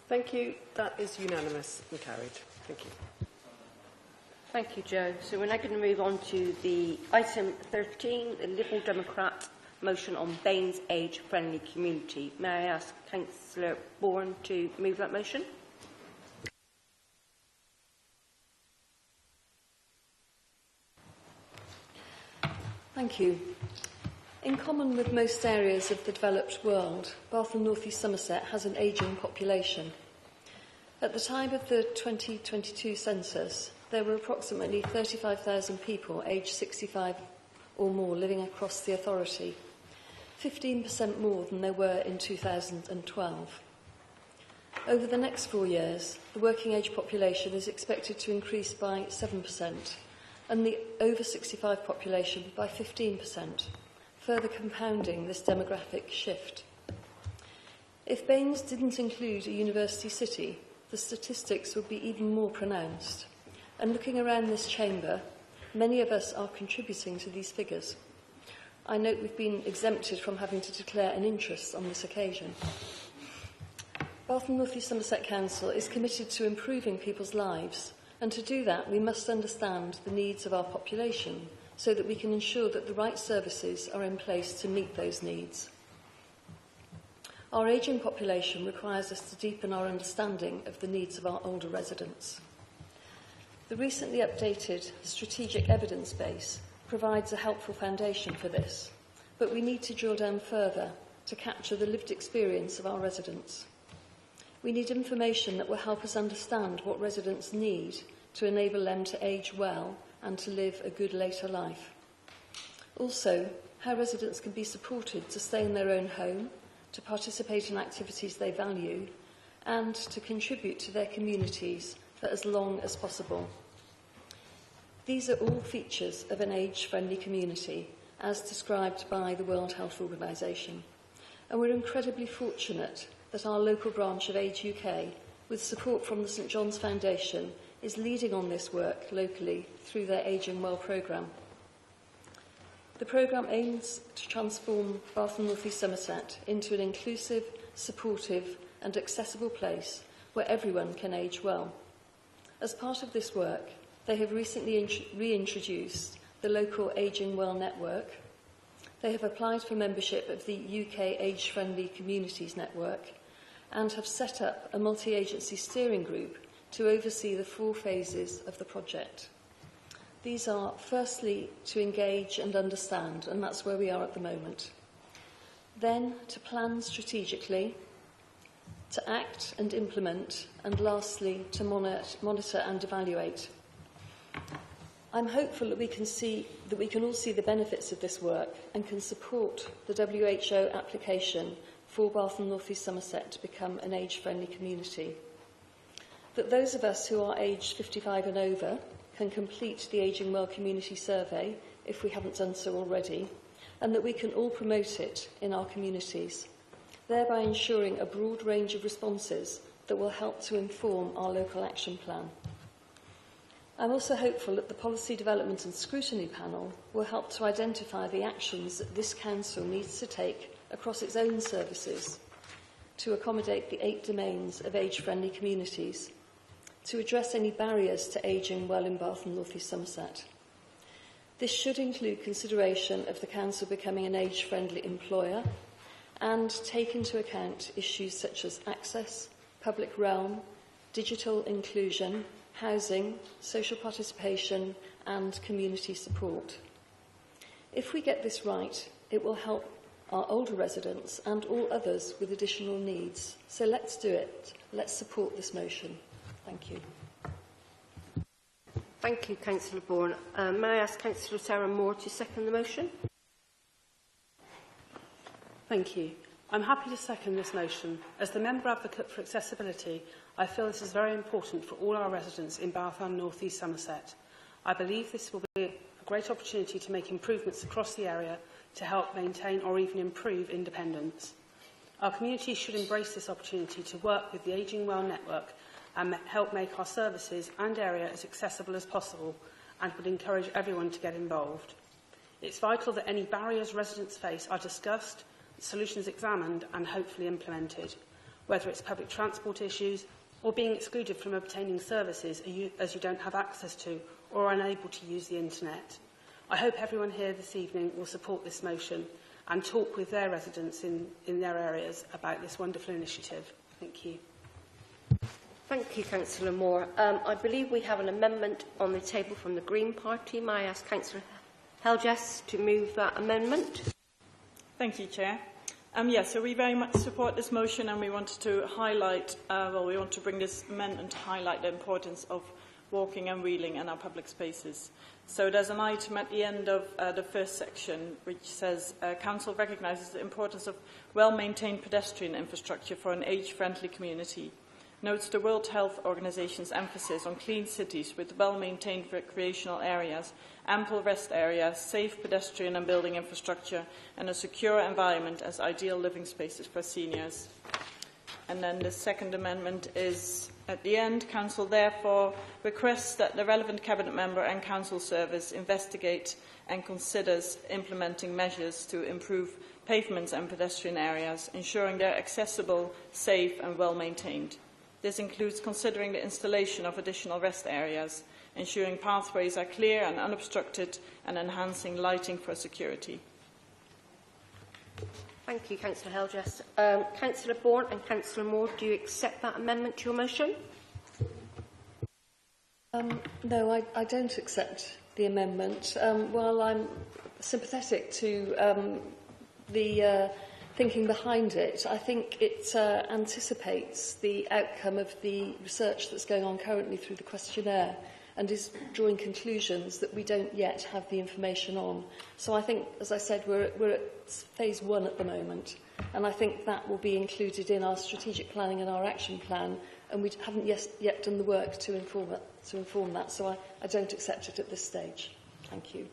Thank you. That is unanimous and carried. Thank you. Thank you, Joe. So we're now going to move on to the item 13, the Liberal Democrat motion on Baines age-friendly community. May I ask Councillor Bourne to move that motion? Thank you. In common with most areas of the developed world, Bath and North East Somerset has an ageing population. At the time of the 2022 census, there were approximately 35,000 people aged 65 or more living across the authority, 15% more than there were in 2012. Over the next 4 years, the working age population is expected to increase by 7% and the over 65 population by 15%, further compounding this demographic shift. If Baines didn't include a university city, the statistics would be even more pronounced. And looking around this chamber, many of us are contributing to these figures. I note we've been exempted from having to declare an interest on this occasion. Bath and North East Somerset Council is committed to improving people's lives, and to do that we must understand the needs of our population so that we can ensure that the right services are in place to meet those needs. Our ageing population requires us to deepen our understanding of the needs of our older residents. The recently updated strategic evidence base provides a helpful foundation for this, but we need to drill down further to capture the lived experience of our residents. We need information that will help us understand what residents need to enable them to age well and to live a good later life. Also, how residents can be supported to stay in their own home, to participate in activities they value, and to contribute to their communities for as long as possible. These are all features of an age-friendly community, as described by the World Health Organization. And we're incredibly fortunate that our local branch of Age UK, with support from the St John's Foundation, is leading on this work locally through their Ageing Well programme. The programme aims to transform Bath and North East Somerset into an inclusive, supportive and accessible place where everyone can age well. As part of this work, they have recently reintroduced the local Ageing Well network. They have applied for membership of the UK Age-Friendly Communities Network and have set up a multi-agency steering group to oversee the 4 phases of the project. These are, firstly, to engage and understand, and that's where we are at the moment. Then, to plan strategically, to act and implement, and lastly, to monitor and evaluate. I'm hopeful that we can all see the benefits of this work and can support the WHO application for Bath and North East Somerset to become an age-friendly community. That those of us who are aged 55 and over can complete the Ageing Well Community Survey, if we haven't done so already, and that we can all promote it in our communities, thereby ensuring a broad range of responses that will help to inform our local action plan. I'm also hopeful that the Policy Development and Scrutiny Panel will help to identify the actions that this Council needs to take across its own services to accommodate the 8 domains of age-friendly communities, to address any barriers to ageing well in Bath and North East Somerset. This should include consideration of the Council becoming an age-friendly employer and take into account issues such as access, public realm, digital inclusion, housing, social participation and community support. If we get this right, it will help our older residents and all others with additional needs. So let's do it. Let's support this motion. Thank you. Thank you, Councillor Bourne. May I ask Councillor Sarah Moore to second the motion? Thank you. I'm happy to second this motion. As the Member Advocate for Accessibility, I feel this is very important for all our residents in Bath and North East Somerset. I believe this will be a great opportunity to make improvements across the area to help maintain or even improve independence. Our community should embrace this opportunity to work with the Ageing Well network and help make our services and area as accessible as possible, and would encourage everyone to get involved. It's vital that any barriers residents face are discussed, solutions examined and hopefully implemented, whether it's public transport issues or being excluded from obtaining services as you don't have access to or are unable to use the internet. I hope everyone here this evening will support this motion and talk with their residents in their areas about this wonderful initiative. Thank you. Thank you, Councillor Moore. I believe we have an amendment on the table from the Green Party. May I ask Councillor Helgess to move that amendment? Thank you, Chair. So we very much support this motion, and we wanted to highlight, we want to bring this amendment to highlight the importance of walking and wheeling in our public spaces. So there's an item at the end of the first section which says, Council recognises the importance of well-maintained pedestrian infrastructure for an age-friendly community. Notes the World Health Organization's emphasis on clean cities with well-maintained recreational areas, ample rest areas, safe pedestrian and building infrastructure, and a secure environment as ideal living spaces for seniors. And then the second amendment is, at the end, Council therefore requests that the relevant Cabinet member and Council service investigate and considers implementing measures to improve pavements and pedestrian areas, ensuring they're accessible, safe and well-maintained. This includes considering the installation of additional rest areas, ensuring pathways are clear and unobstructed, and enhancing lighting for security. Thank you, Councillor Helgess. Councillor Bourne and Councillor Moore, do you accept that amendment to your motion? No, I don't accept the amendment. While I'm sympathetic to the thinking behind it, I think it anticipates the outcome of the research that's going on currently through the questionnaire and is drawing conclusions that we don't yet have the information on. So I think, as I said, we're at phase 1 at the moment, and I think that will be included in our strategic planning and our action plan, and we haven't yet done the work to inform that, so I don't accept it at this stage. Thank you.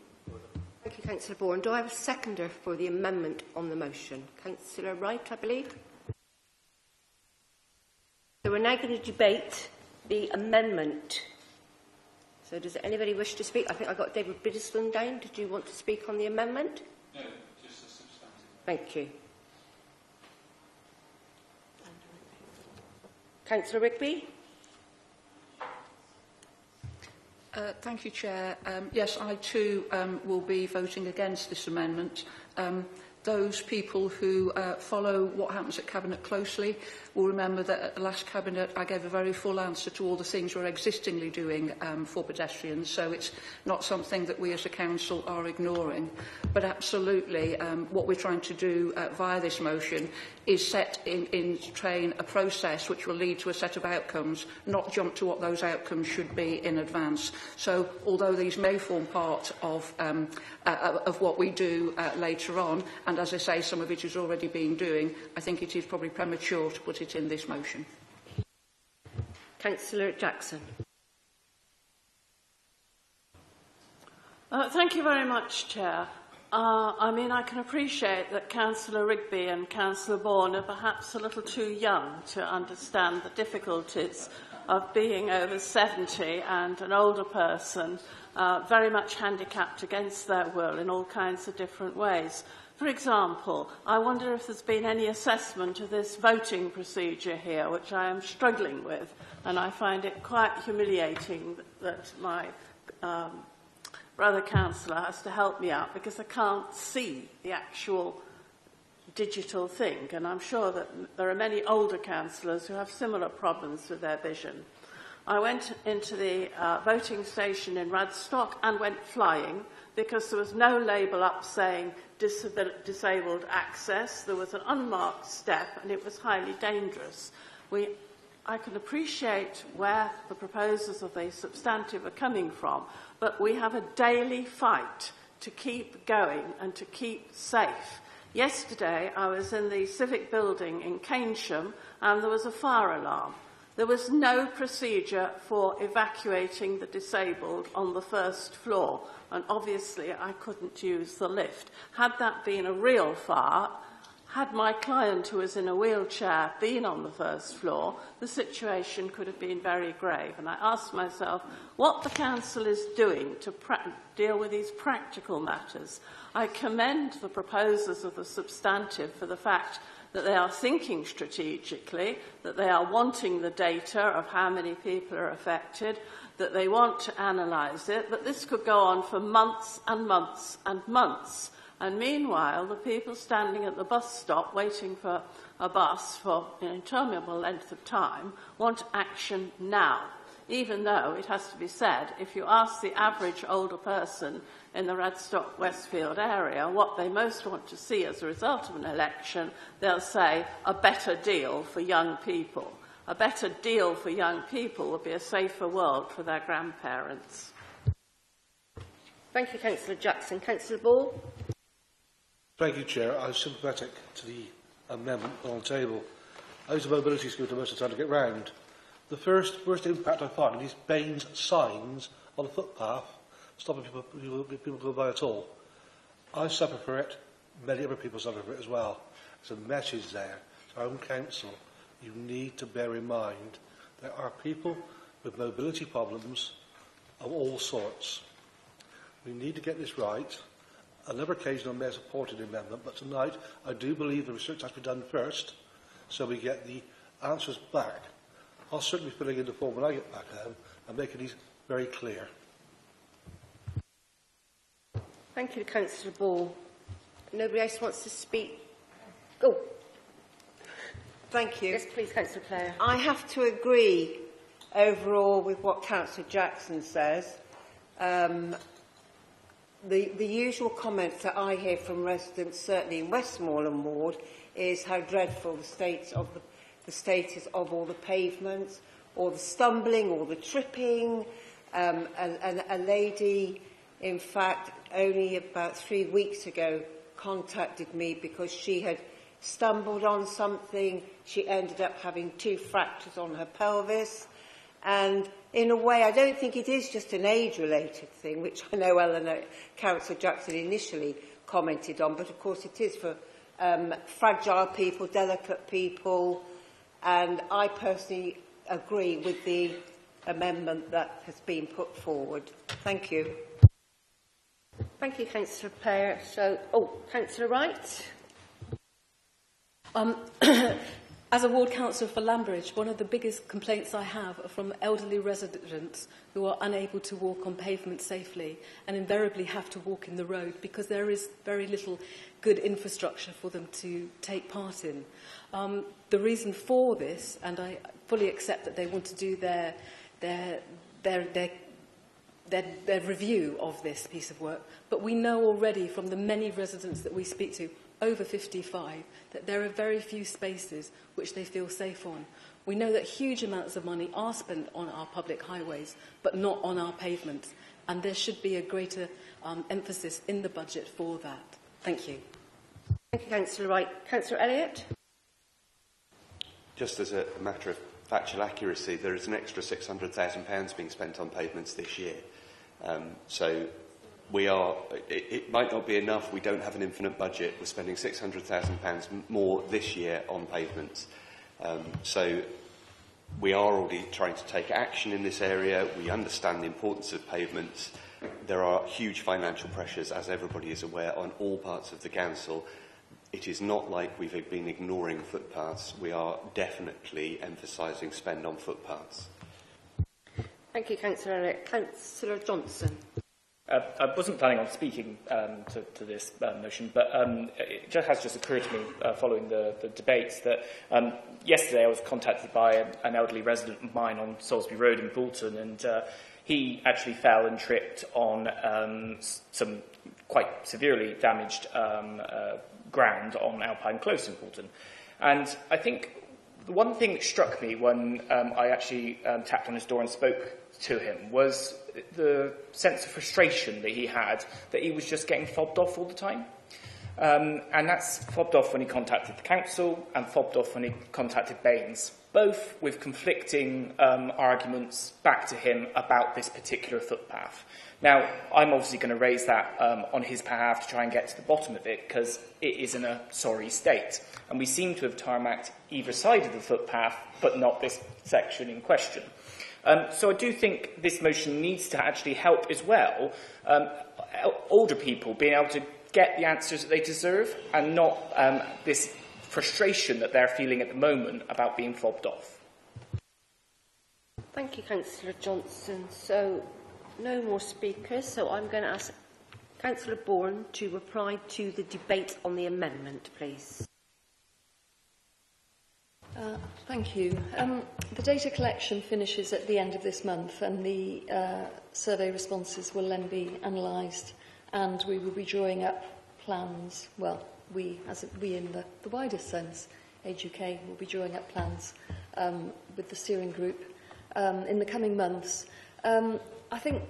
Thank you, Councillor Bourne. Do I have a seconder for the amendment on the motion? Councillor Wright, I believe. So we're now going to debate the amendment. So does anybody wish to speak? I think I got David Biddisland down. Did you want to speak on the amendment? No, just a substantive. Thank you. Councillor Rigby. Thank you, Chair. Yes, I too will be voting against this amendment. Those people who follow what happens at Cabinet closely will remember that at the last Cabinet I gave a very full answer to all the things we're existingly doing for pedestrians, so it's not something that we as a Council are ignoring. But absolutely, what we're trying to do via this motion is set in train a process which will lead to a set of outcomes, not jump to what those outcomes should be in advance. So although these may form part of what we do later on, and as I say, some of it is already being doing, I think it is probably premature to put it in this motion. Councillor Jackson. Thank you very much, Chair. I can appreciate that Councillor Rigby and Councillor Bourne are perhaps a little too young to understand the difficulties of being over 70 and an older person, very much handicapped against their will in all kinds of different ways. For example, I wonder if there's been any assessment of this voting procedure here, which I am struggling with, and I find it quite humiliating that my brother councillor has to help me out because I can't see the actual digital thing, and I'm sure that there are many older councillors who have similar problems with their vision. I went into the voting station in Radstock and went flying because there was no label up saying disabled access. There was an unmarked step and it was highly dangerous. I can appreciate where the proposals of the substantive are coming from, but we have a daily fight to keep going and to keep safe. Yesterday, I was in the Civic Building in Keynsham and there was a fire alarm. There was no procedure for evacuating the disabled on the first floor, and obviously I couldn't use the lift. Had that been a real fire, had my client who was in a wheelchair been on the first floor, the situation could have been very grave. And I asked myself what the council is doing to deal with these practical matters. I commend the proposers of the substantive for the fact that they are thinking strategically, that they are wanting the data of how many people are affected, that they want to analyse it, but this could go on for months and months and months. And meanwhile, the people standing at the bus stop waiting for a bus for an interminable length of time want action now. Even though, it has to be said, if you ask the average older person in the Radstock-Westfield area what they most want to see as a result of an election, they'll say a better deal for young people. a better deal for young people would be a safer world for their grandparents. Thank you, Councillor Jackson. Councillor Ball. Thank you, Chair. I'm sympathetic to the amendment on the table. I use a mobility scooter most of the time to get round. The worst impact I find are these Baines signs on the footpath, stopping people go by at all. I suffer for it. Many other people suffer for it as well. There's a message there to our own council. You need to bear in mind there are people with mobility problems of all sorts. We need to get this right. On another occasion, I may have supported the amendment, but tonight I do believe the research has to be done first, so we get the answers back. I'll certainly be filling in the form when I get back home and making these very clear. Thank you, Councillor Ball. Nobody else wants to speak? Go. Thank you. Yes, please, Councillor Clare. I have to agree overall with what Councillor Jackson says. The usual comments that I hear from residents, certainly in Westmoreland Ward, is how dreadful the state is of all the pavements, or the stumbling, or the tripping. A lady, in fact, only about 3 weeks ago, contacted me because she had stumbled on something. She ended up having 2 fractures on her pelvis. And in a way, I don't think it is just an age-related thing, which I know Councillor Jackson initially commented on, but of course it is for fragile people, delicate people, and I personally agree with the amendment that has been put forward. Thank you. Thank you, Councillor Clare. Councillor Wright. As a ward councillor for Lambridge, one of the biggest complaints I have are from elderly residents who are unable to walk on pavement safely and invariably have to walk in the road because there is very little good infrastructure for them to take part in. The reason for this, and I fully accept that they want to do their review of this piece of work, but we know already from the many residents that we speak to over 55 that there are very few spaces which they feel safe on. We know that huge amounts of money are spent on our public highways, but not on our pavements, and there should be a greater emphasis in the budget for that. Thank you. Thank you, Councillor Wright. Councillor Elliott. Just as a matter of factual accuracy, there is an extra £600,000 being spent on pavements this year. So it might not be enough. We don't have an infinite budget. We're spending £600,000 more this year on pavements. So we are already trying to take action in this area. We understand the importance of pavements. There are huge financial pressures, as everybody is aware, on all parts of the council. It is not like we've been ignoring footpaths. We are definitely emphasising spend on footpaths. Thank you, Councillor Elliott. Councillor Johnson. I wasn't planning on speaking to this motion, but it has just occurred to me following the debates that yesterday I was contacted by an elderly resident of mine on Salisbury Road in Poulton, and he actually fell and tripped on some quite severely damaged ground on Alpine Close in Poulton. And I think the one thing that struck me when I actually tapped on his door and spoke to him was the sense of frustration that he had, that he was just getting fobbed off all the time. And that's fobbed off when he contacted the council and fobbed off when he contacted Baines, both with conflicting arguments back to him about this particular footpath. Now, I'm obviously going to raise that on his behalf to try and get to the bottom of it, because it is in a sorry state. And we seem to have tarmacked either side of the footpath, but not this section in question. So I do think this motion needs to actually help as well older people being able to get the answers that they deserve, and not this frustration that they're feeling at the moment about being fobbed off. Thank you, Councillor Johnson. So, no more speakers, so I'm going to ask Councillor Bourne to reply to the debate on the amendment, please. Thank you. The data collection finishes at the end of this month, and the survey responses will then be analysed, and we will be drawing up plans. Well, we in the widest sense, Age UK, will be drawing up plans with the steering group in the coming months. I think,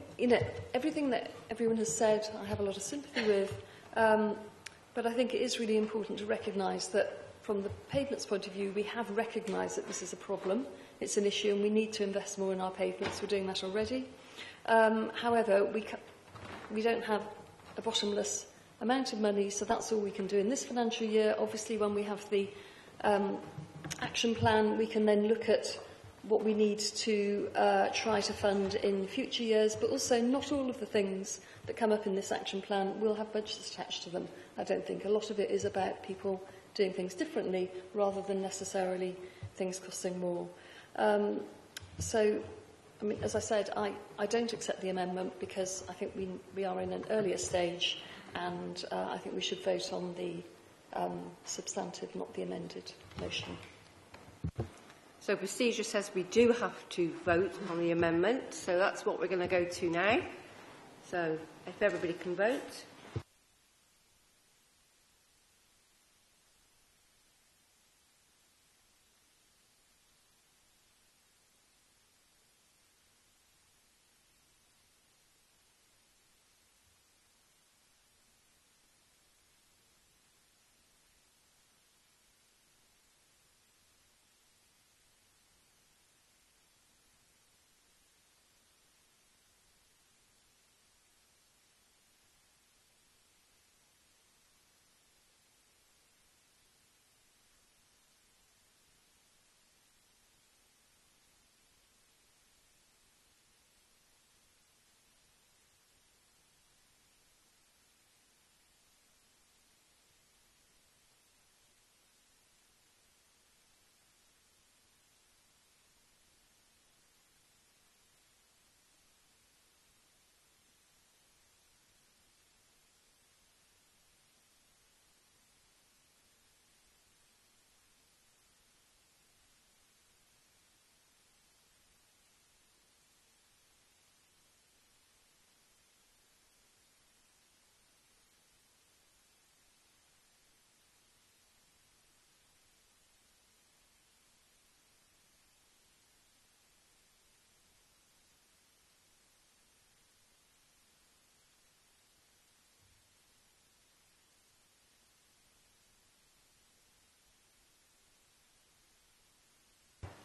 everything that everyone has said, I have a lot of sympathy with, but I think it is really important to recognise that from the pavements point of view, we have recognised that this is a problem, it's an issue, and we need to invest more in our pavements. We're doing that already. However, we don't have a bottomless amount of money, so that's all we can do in this financial year. Obviously, when we have the action plan, we can then look at what we need to try to fund in future years, but also not all of the things that come up in this action plan will have budgets attached to them. I don't think a lot of it is about people doing things differently rather than necessarily things costing more. As I said, I don't accept the amendment because I think we are in an earlier stage, and I think we should vote on the substantive, not the amended motion. So procedure says we do have to vote on the amendment, so that's what we're going to go to now. So if everybody can vote.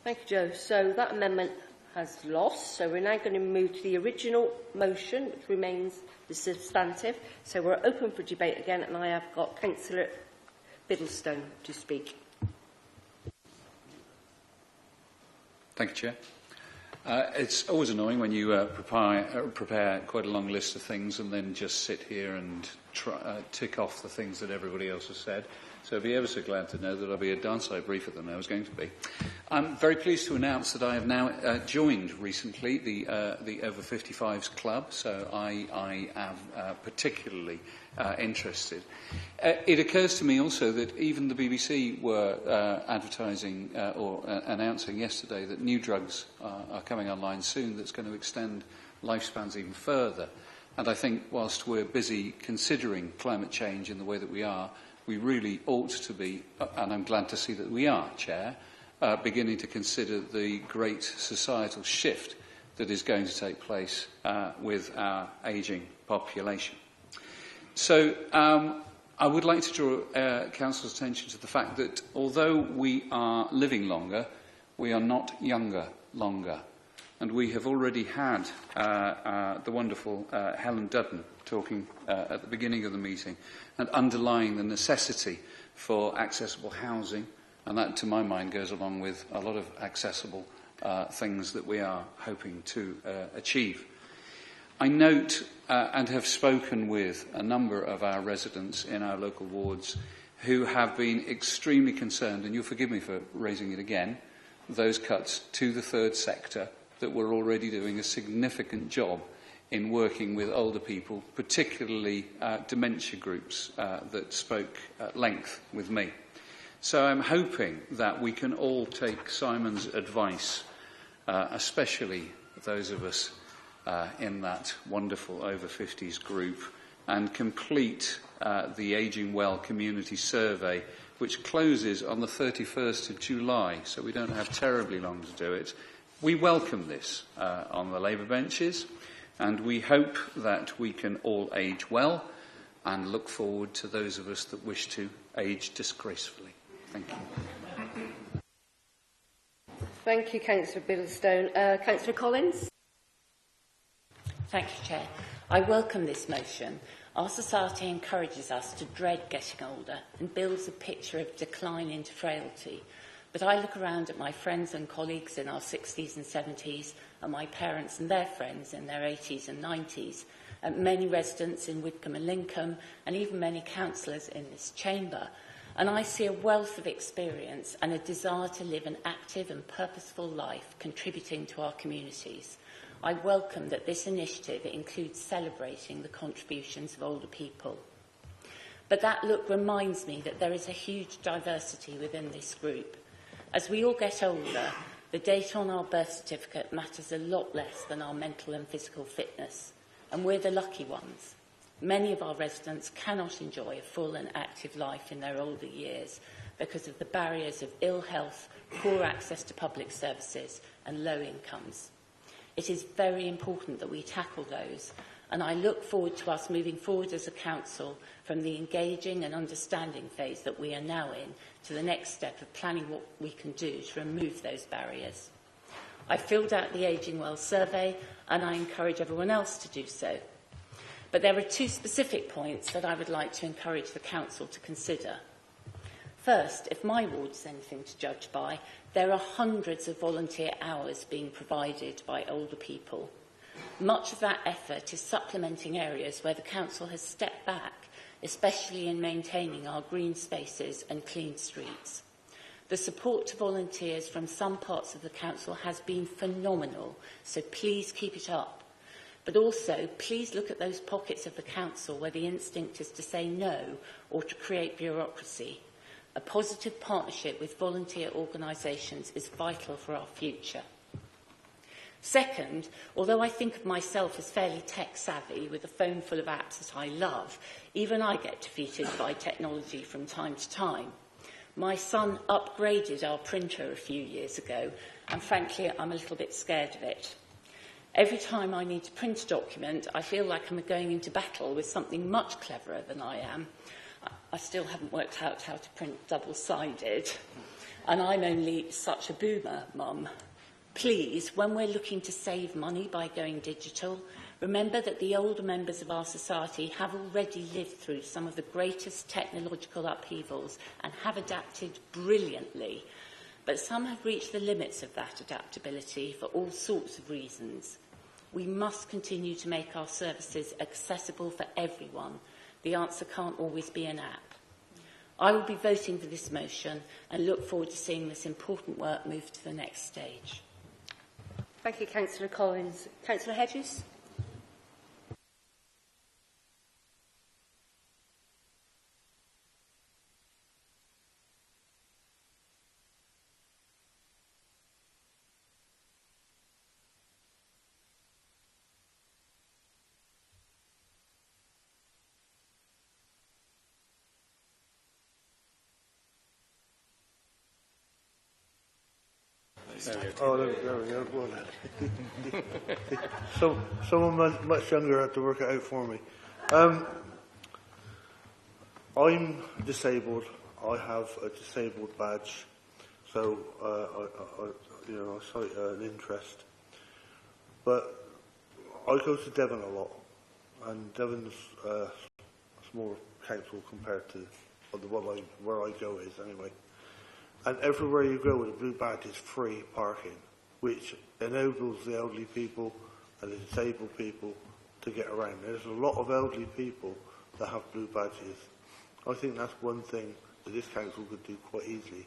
Thank you, Joe. So that amendment has lost. So we're now going to move to the original motion, which remains the substantive. So we're open for debate again, and I have got Councillor Biddlestone to speak. Thank you, Chair. It's always annoying when you prepare quite a long list of things and then just sit here and tick off the things that everybody else has said. So I'd be ever so glad to know that I'll be a darn sight briefer than I was going to be. I'm very pleased to announce that I have now joined recently the Over 55s Club, so I am particularly interested. It occurs to me also that even the BBC were advertising or announcing yesterday that new drugs are coming online soon that's going to extend lifespans even further. And I think whilst we're busy considering climate change in the way that we really ought to be, and I'm glad to see that we are, Chair, beginning to consider the great societal shift that is going to take place with our ageing population. So I would like to draw Council's attention to the fact that although we are living longer, we are not younger longer. And we have already had the wonderful Helen Dutton talking at the beginning of the meeting and underlying the necessity for accessible housing, and that, to my mind, goes along with a lot of accessible things that we are hoping to achieve. I note and have spoken with a number of our residents in our local wards who have been extremely concerned, and you'll forgive me for raising it again, those cuts to the third sector that we're already doing a significant job in working with older people, particularly dementia groups that spoke at length with me. So I'm hoping that we can all take Simon's advice, especially those of us in that wonderful over 50s group, and complete the Ageing Well Community Survey, which closes on the 31st of July, so we don't have terribly long to do it. We welcome this on the Labour benches, and we hope that we can all age well and look forward to those of us that wish to age disgracefully. Thank you. Thank you, Councillor Biddlestone. Councillor Collins. Thank you, Chair. I welcome this motion. Our society encourages us to dread getting older and builds a picture of decline into frailty. But I look around at my friends and colleagues in our 60s and 70s, and my parents and their friends in their 80s and 90s, and many residents in Widcombe and Lincoln, and even many councillors in this chamber. And I see a wealth of experience and a desire to live an active and purposeful life contributing to our communities. I welcome that this initiative includes celebrating the contributions of older people. But that look reminds me that there is a huge diversity within this group. As we all get older, the date on our birth certificate matters a lot less than our mental and physical fitness, and we're the lucky ones. Many of our residents cannot enjoy a full and active life in their older years because of the barriers of ill health, poor access to public services, and low incomes. It is very important that we tackle those, and I look forward to us moving forward as a council from the engaging and understanding phase that we are now in to the next step of planning what we can do to remove those barriers. I filled out the Ageing Well survey, and I encourage everyone else to do so. But there are two specific points that I would like to encourage the council to consider. First, if my ward is anything to judge by, there are hundreds of volunteer hours being provided by older people. Much of that effort is supplementing areas where the council has stepped back, especially in maintaining our green spaces and clean streets. The support to volunteers from some parts of the council has been phenomenal, so please keep it up. But also, please look at those pockets of the council where the instinct is to say no or to create bureaucracy. A positive partnership with volunteer organisations is vital for our future. Second, although I think of myself as fairly tech-savvy with a phone full of apps that I love, even I get defeated by technology from time to time. My son upgraded our printer a few years ago, and frankly, I'm a little bit scared of it. Every time I need to print a document, I feel like I'm going into battle with something much cleverer than I am. I still haven't worked out how to print double-sided, and I'm only such a boomer, Mum. Please, when we're looking to save money by going digital, remember that the older members of our society have already lived through some of the greatest technological upheavals and have adapted brilliantly. But some have reached the limits of that adaptability for all sorts of reasons. We must continue to make our services accessible for everyone. The answer can't always be an app. I will be voting for this motion and look forward to seeing this important work move to the next stage. Thank you, Councillor Collins. Councillor Hedges. Oh, there we go. Well done. Someone much younger had to work it out for me. I'm disabled. I have a disabled badge, so I cite an interest. But I go to Devon a lot, and Devon's a small council compared to where I go is anyway. And everywhere you go with a blue badge is free parking, which enables the elderly people and the disabled people to get around. There's a lot of elderly people that have blue badges. I think that's one thing that this council could do quite easily.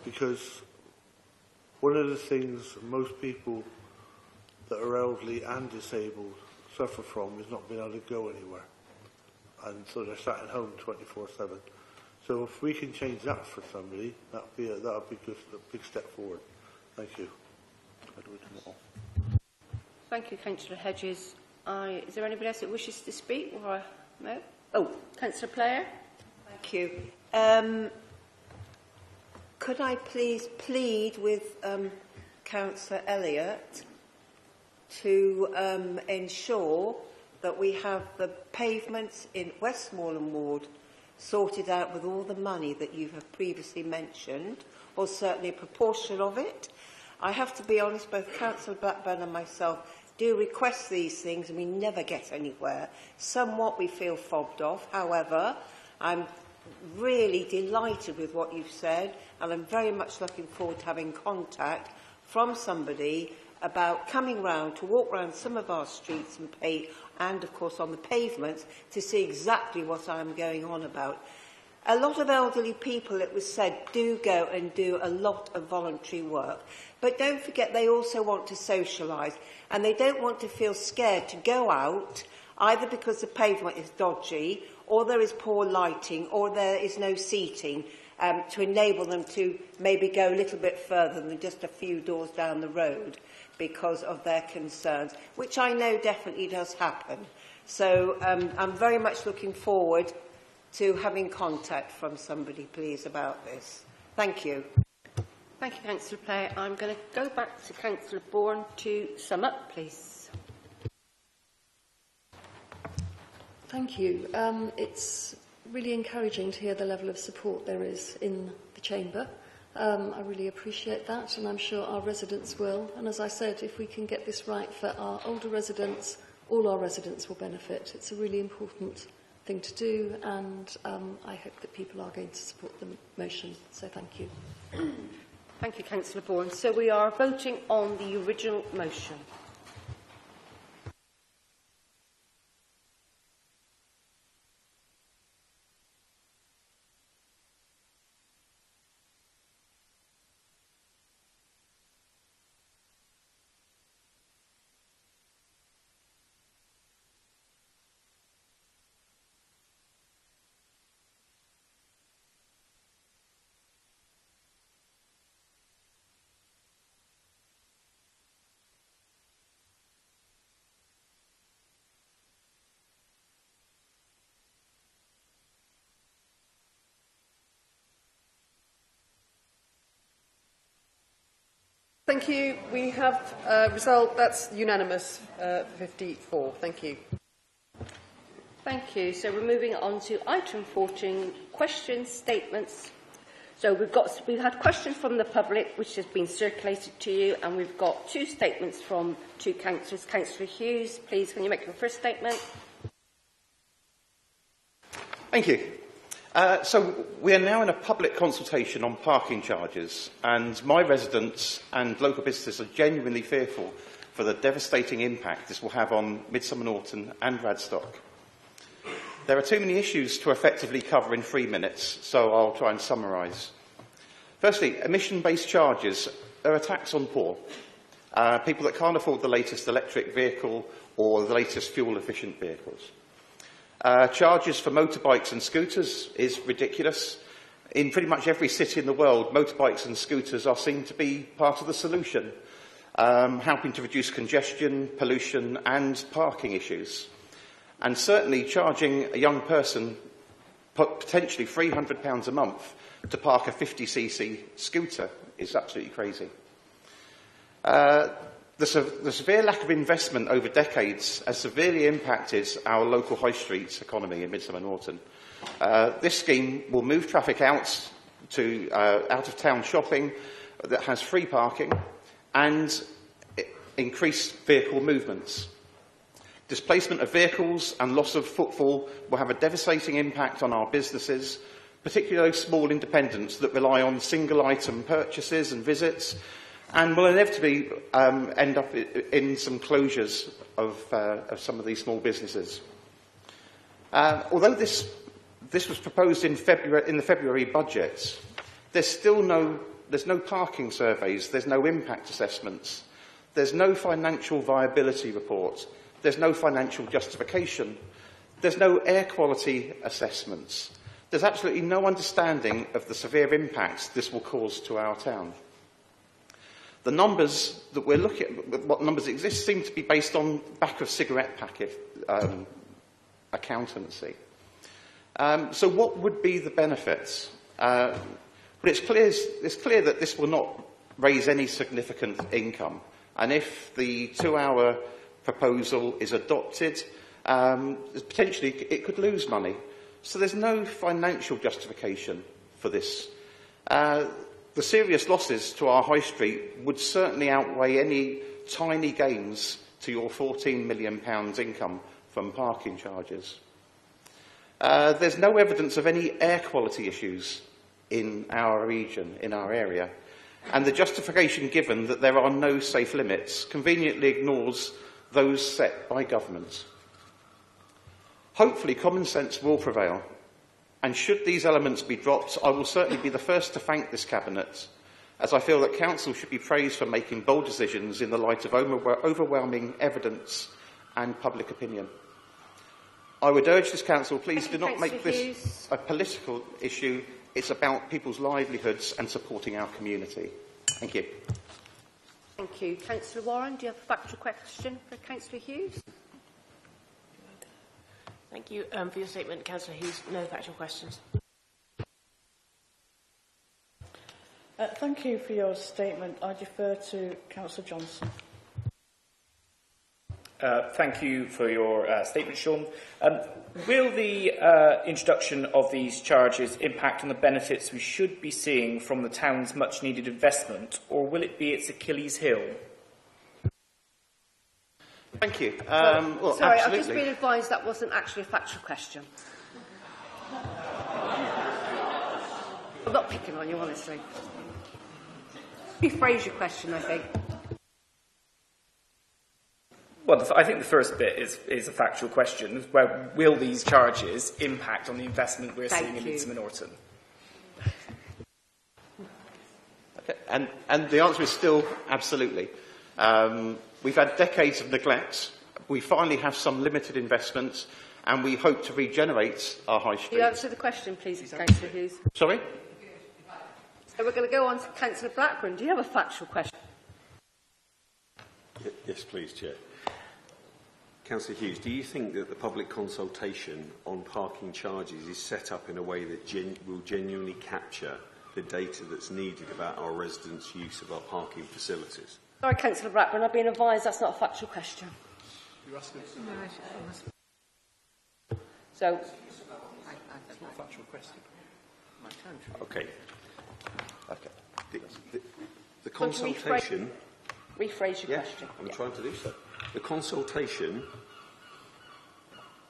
Because one of the things most people that are elderly and disabled suffer from is not being able to go anywhere. And so they're sat at home 24/7. So if we can change that for somebody, that would be a big step forward. Thank you. Thank you, Councillor Hedges. Is there anybody else that wishes to speak? Or, no? Oh, Councillor Player. Thank you. Could I please plead with Councillor Elliott to ensure that we have the pavements in Westmoreland Ward sorted out with all the money that you have previously mentioned, or certainly a proportion of it? I have to be honest, both Councillor Blackburn and myself do request these things and we never get anywhere. Somewhat we feel fobbed off. However, I'm really delighted with what you've said, and I'm very much looking forward to having contact from somebody about coming round to walk around some of our streets and of course on the pavements to see exactly what I'm going on about. A lot of elderly people, it was said, do go and do a lot of voluntary work. But don't forget, they also want to socialise, and they don't want to feel scared to go out, either because the pavement is dodgy, or there is poor lighting, or there is no seating, to enable them to maybe go a little bit further than just a few doors down the road because of their concerns, which I know definitely does happen. So I'm very much looking forward to having contact from somebody, please, about this. Thank you. Thank you, Councillor Player. I'm going to go back to Councillor Bourne to sum up, please. Thank you. It's really encouraging to hear the level of support there is in the Chamber. I really appreciate that, and I'm sure our residents will. And as I said, if we can get this right for our older residents, all our residents will benefit. It's a really important thing to do, and I hope that people are going to support the motion. So thank you. Thank you, Councillor Bourne. So we are voting on the original motion. Thank you. We have a result that's unanimous, 54. Thank you. Thank you. So we're moving on to item 14, questions, statements. So we've had questions from the public, which has been circulated to you, and we've got two statements from two councillors. Councillor Hughes, please, can you make your first statement? Thank you. So we are now in a public consultation on parking charges, and my residents and local businesses are genuinely fearful for the devastating impact this will have on Midsummer Norton and Radstock. There are too many issues to effectively cover in 3 minutes, so I'll try and summarise. Firstly, emission-based charges are a tax on poor, people that can't afford the latest electric vehicle or the latest fuel-efficient vehicles. Charges for motorbikes and scooters is ridiculous. In pretty much every city in the world, motorbikes and scooters are seen to be part of the solution, helping to reduce congestion, pollution and parking issues. And certainly charging a young person potentially £300 a month to park a 50cc scooter is absolutely crazy. The severe lack of investment over decades has severely impacted our local high street economy in Midsummer Norton. This scheme will move traffic out of town shopping that has free parking and increase vehicle movements. Displacement of vehicles and loss of footfall will have a devastating impact on our businesses, particularly those small independents that rely on single-item purchases and visits, and will inevitably end up in some closures of some of these small businesses. Although this was proposed in the February budget, there's no parking surveys, there's no impact assessments, there's no financial viability report, there's no financial justification, there's no air quality assessments, there's absolutely no understanding of the severe impact this will cause to our town. The numbers that we're looking at, what numbers exist, seem to be based on back of cigarette packet accountancy. So what would be the benefits? But it's clear that this will not raise any significant income. And if the 2-hour proposal is adopted, potentially it could lose money. So there's no financial justification for this. The serious losses to our high street would certainly outweigh any tiny gains to your £14 million income from parking charges. There's no evidence of any air quality issues in our region, in our area, and the justification given that there are no safe limits conveniently ignores those set by government. Hopefully common sense will prevail, and should these elements be dropped, I will certainly be the first to thank this Cabinet, as I feel that Council should be praised for making bold decisions in the light of overwhelming evidence and public opinion. I would urge this Council, please do not make this a political issue. It's about people's livelihoods and supporting our community. Thank you. Thank you. Councillor Warren, do you have a factual question for Councillor Hughes? Thank you for your statement, Councillor Hughes. No factual questions. Thank you for your statement. I defer to Councillor Johnson. Thank you for your statement, Sean. Will the introduction of these charges impact on the benefits we should be seeing from the town's much-needed investment, or will it be its Achilles heel? Thank you. Well, sorry, I've just been advised that wasn't actually a factual question. I'm not picking on you, honestly. Rephrase your question, I think. Well, I think the first bit is a factual question. Where will these charges impact on the investment we're seeing in Midsummer Norton? Okay. And the answer is still absolutely. We've had decades of neglect. We finally have some limited investments, and we hope to regenerate our high street. Can you answer the question, please, Councillor Hughes? Sorry? So we're going to go on to Councillor Blackburn. Do you have a factual question? Yes, please, Chair. Councillor Hughes, do you think that the public consultation on parking charges is set up in a way that will genuinely capture the data that's needed about our residents' use of our parking facilities? Sorry, Councillor Blackburn, I've been advised that's not a factual question. You're asking So, it's not a factual question. Okay. The consultation... Rephrase your question. I'm trying to do so. The consultation,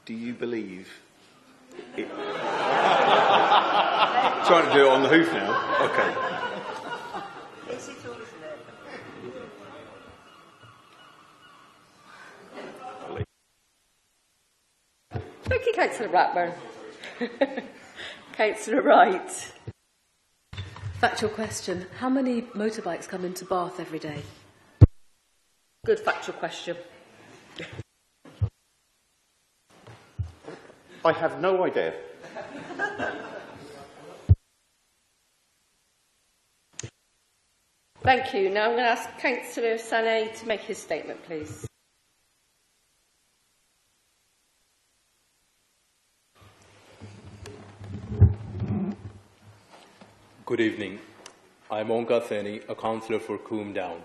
do you believe... Trying to do it on the hoof now? Okay. Is it all, isn't it? Thank you, Councillor Blackburn. Councillor Wright. Factual question. How many motorbikes come into Bath every day? Good factual question. I have no idea. Thank you. Now I'm going to ask Councillor Sané to make his statement, please. Good evening. I'm Onka Seni, a councillor for Coombe Down.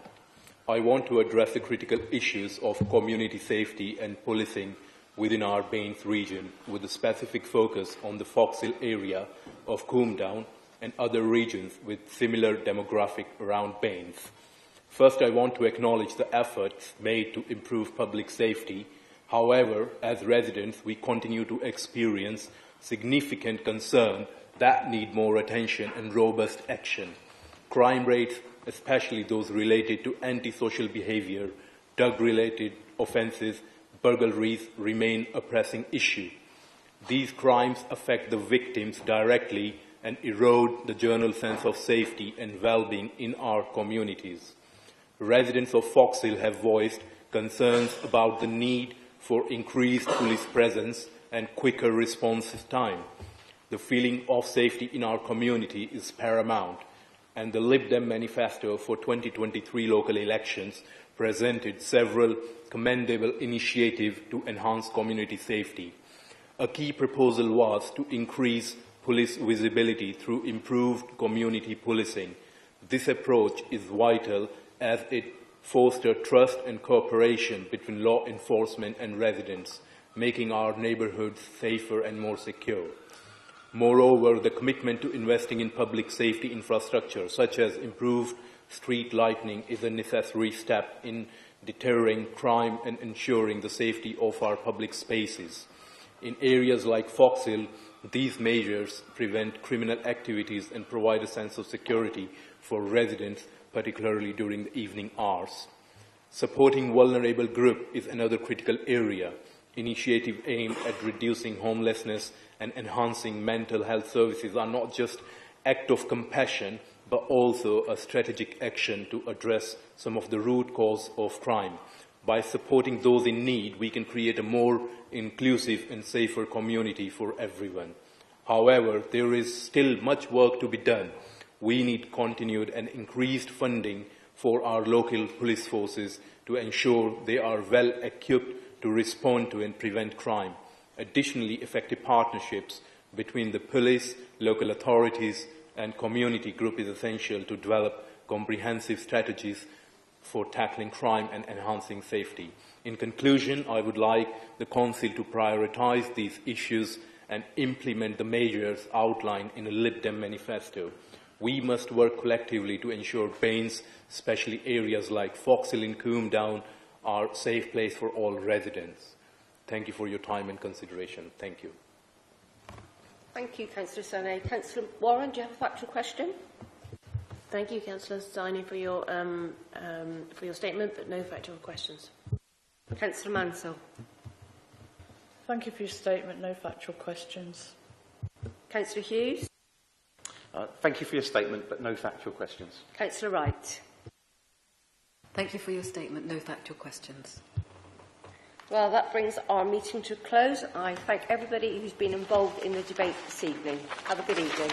I want to address the critical issues of community safety and policing within our Baines region, with a specific focus on the Foxhill area of Coombe Down and other regions with similar demographic around Baines. First, I want to acknowledge the efforts made to improve public safety. However, as residents, we continue to experience significant concern that need more attention and robust action. Crime rates, especially those related to antisocial behaviour, drug-related offences, burglaries, remain a pressing issue. These crimes affect the victims directly and erode the general sense of safety and well-being in our communities. Residents of Foxhill have voiced concerns about the need for increased police presence and quicker response time. The feeling of safety in our community is paramount. and the Lib Dem manifesto for 2023 local elections presented several commendable initiatives to enhance community safety. A key proposal was to increase police visibility through improved community policing. This approach is vital as it fosters trust and cooperation between law enforcement and residents, making our neighbourhoods safer and more secure. Moreover, the commitment to investing in public safety infrastructure, such as improved street lighting, is a necessary step in deterring crime and ensuring the safety of our public spaces. In areas like Foxhill, these measures prevent criminal activities and provide a sense of security for residents, particularly during the evening hours. Supporting vulnerable groups is another critical area. Initiatives aimed at reducing homelessness and enhancing mental health services are not just acts of compassion, but also a strategic action to address some of the root cause of crime. By supporting those in need, we can create a more inclusive and safer community for everyone. However, there is still much work to be done. We need continued and increased funding for our local police forces to ensure they are well equipped to respond to and prevent crime. Additionally, effective partnerships between the police, local authorities and community group is essential to develop comprehensive strategies for tackling crime and enhancing safety. In conclusion, I would like the Council to prioritise these issues and implement the measures outlined in the Lib Dem manifesto. We must work collectively to ensure Bains, especially areas like Foxhill and Coombe Down, are a safe place for all residents. Thank you for your time and consideration. Thank you. Thank you, Councillor Sane. Councillor Warren, do you have a factual question? Thank you, Councillor Sane, for your statement, but no factual questions. Councillor Mansell. Thank you for your statement. No factual questions. Councillor Hughes. Thank you for your statement, but no factual questions. Councillor Wright. Thank you for your statement. No factual questions. Well, that brings our meeting to a close. I thank everybody who's been involved in the debate this evening. Have a good evening.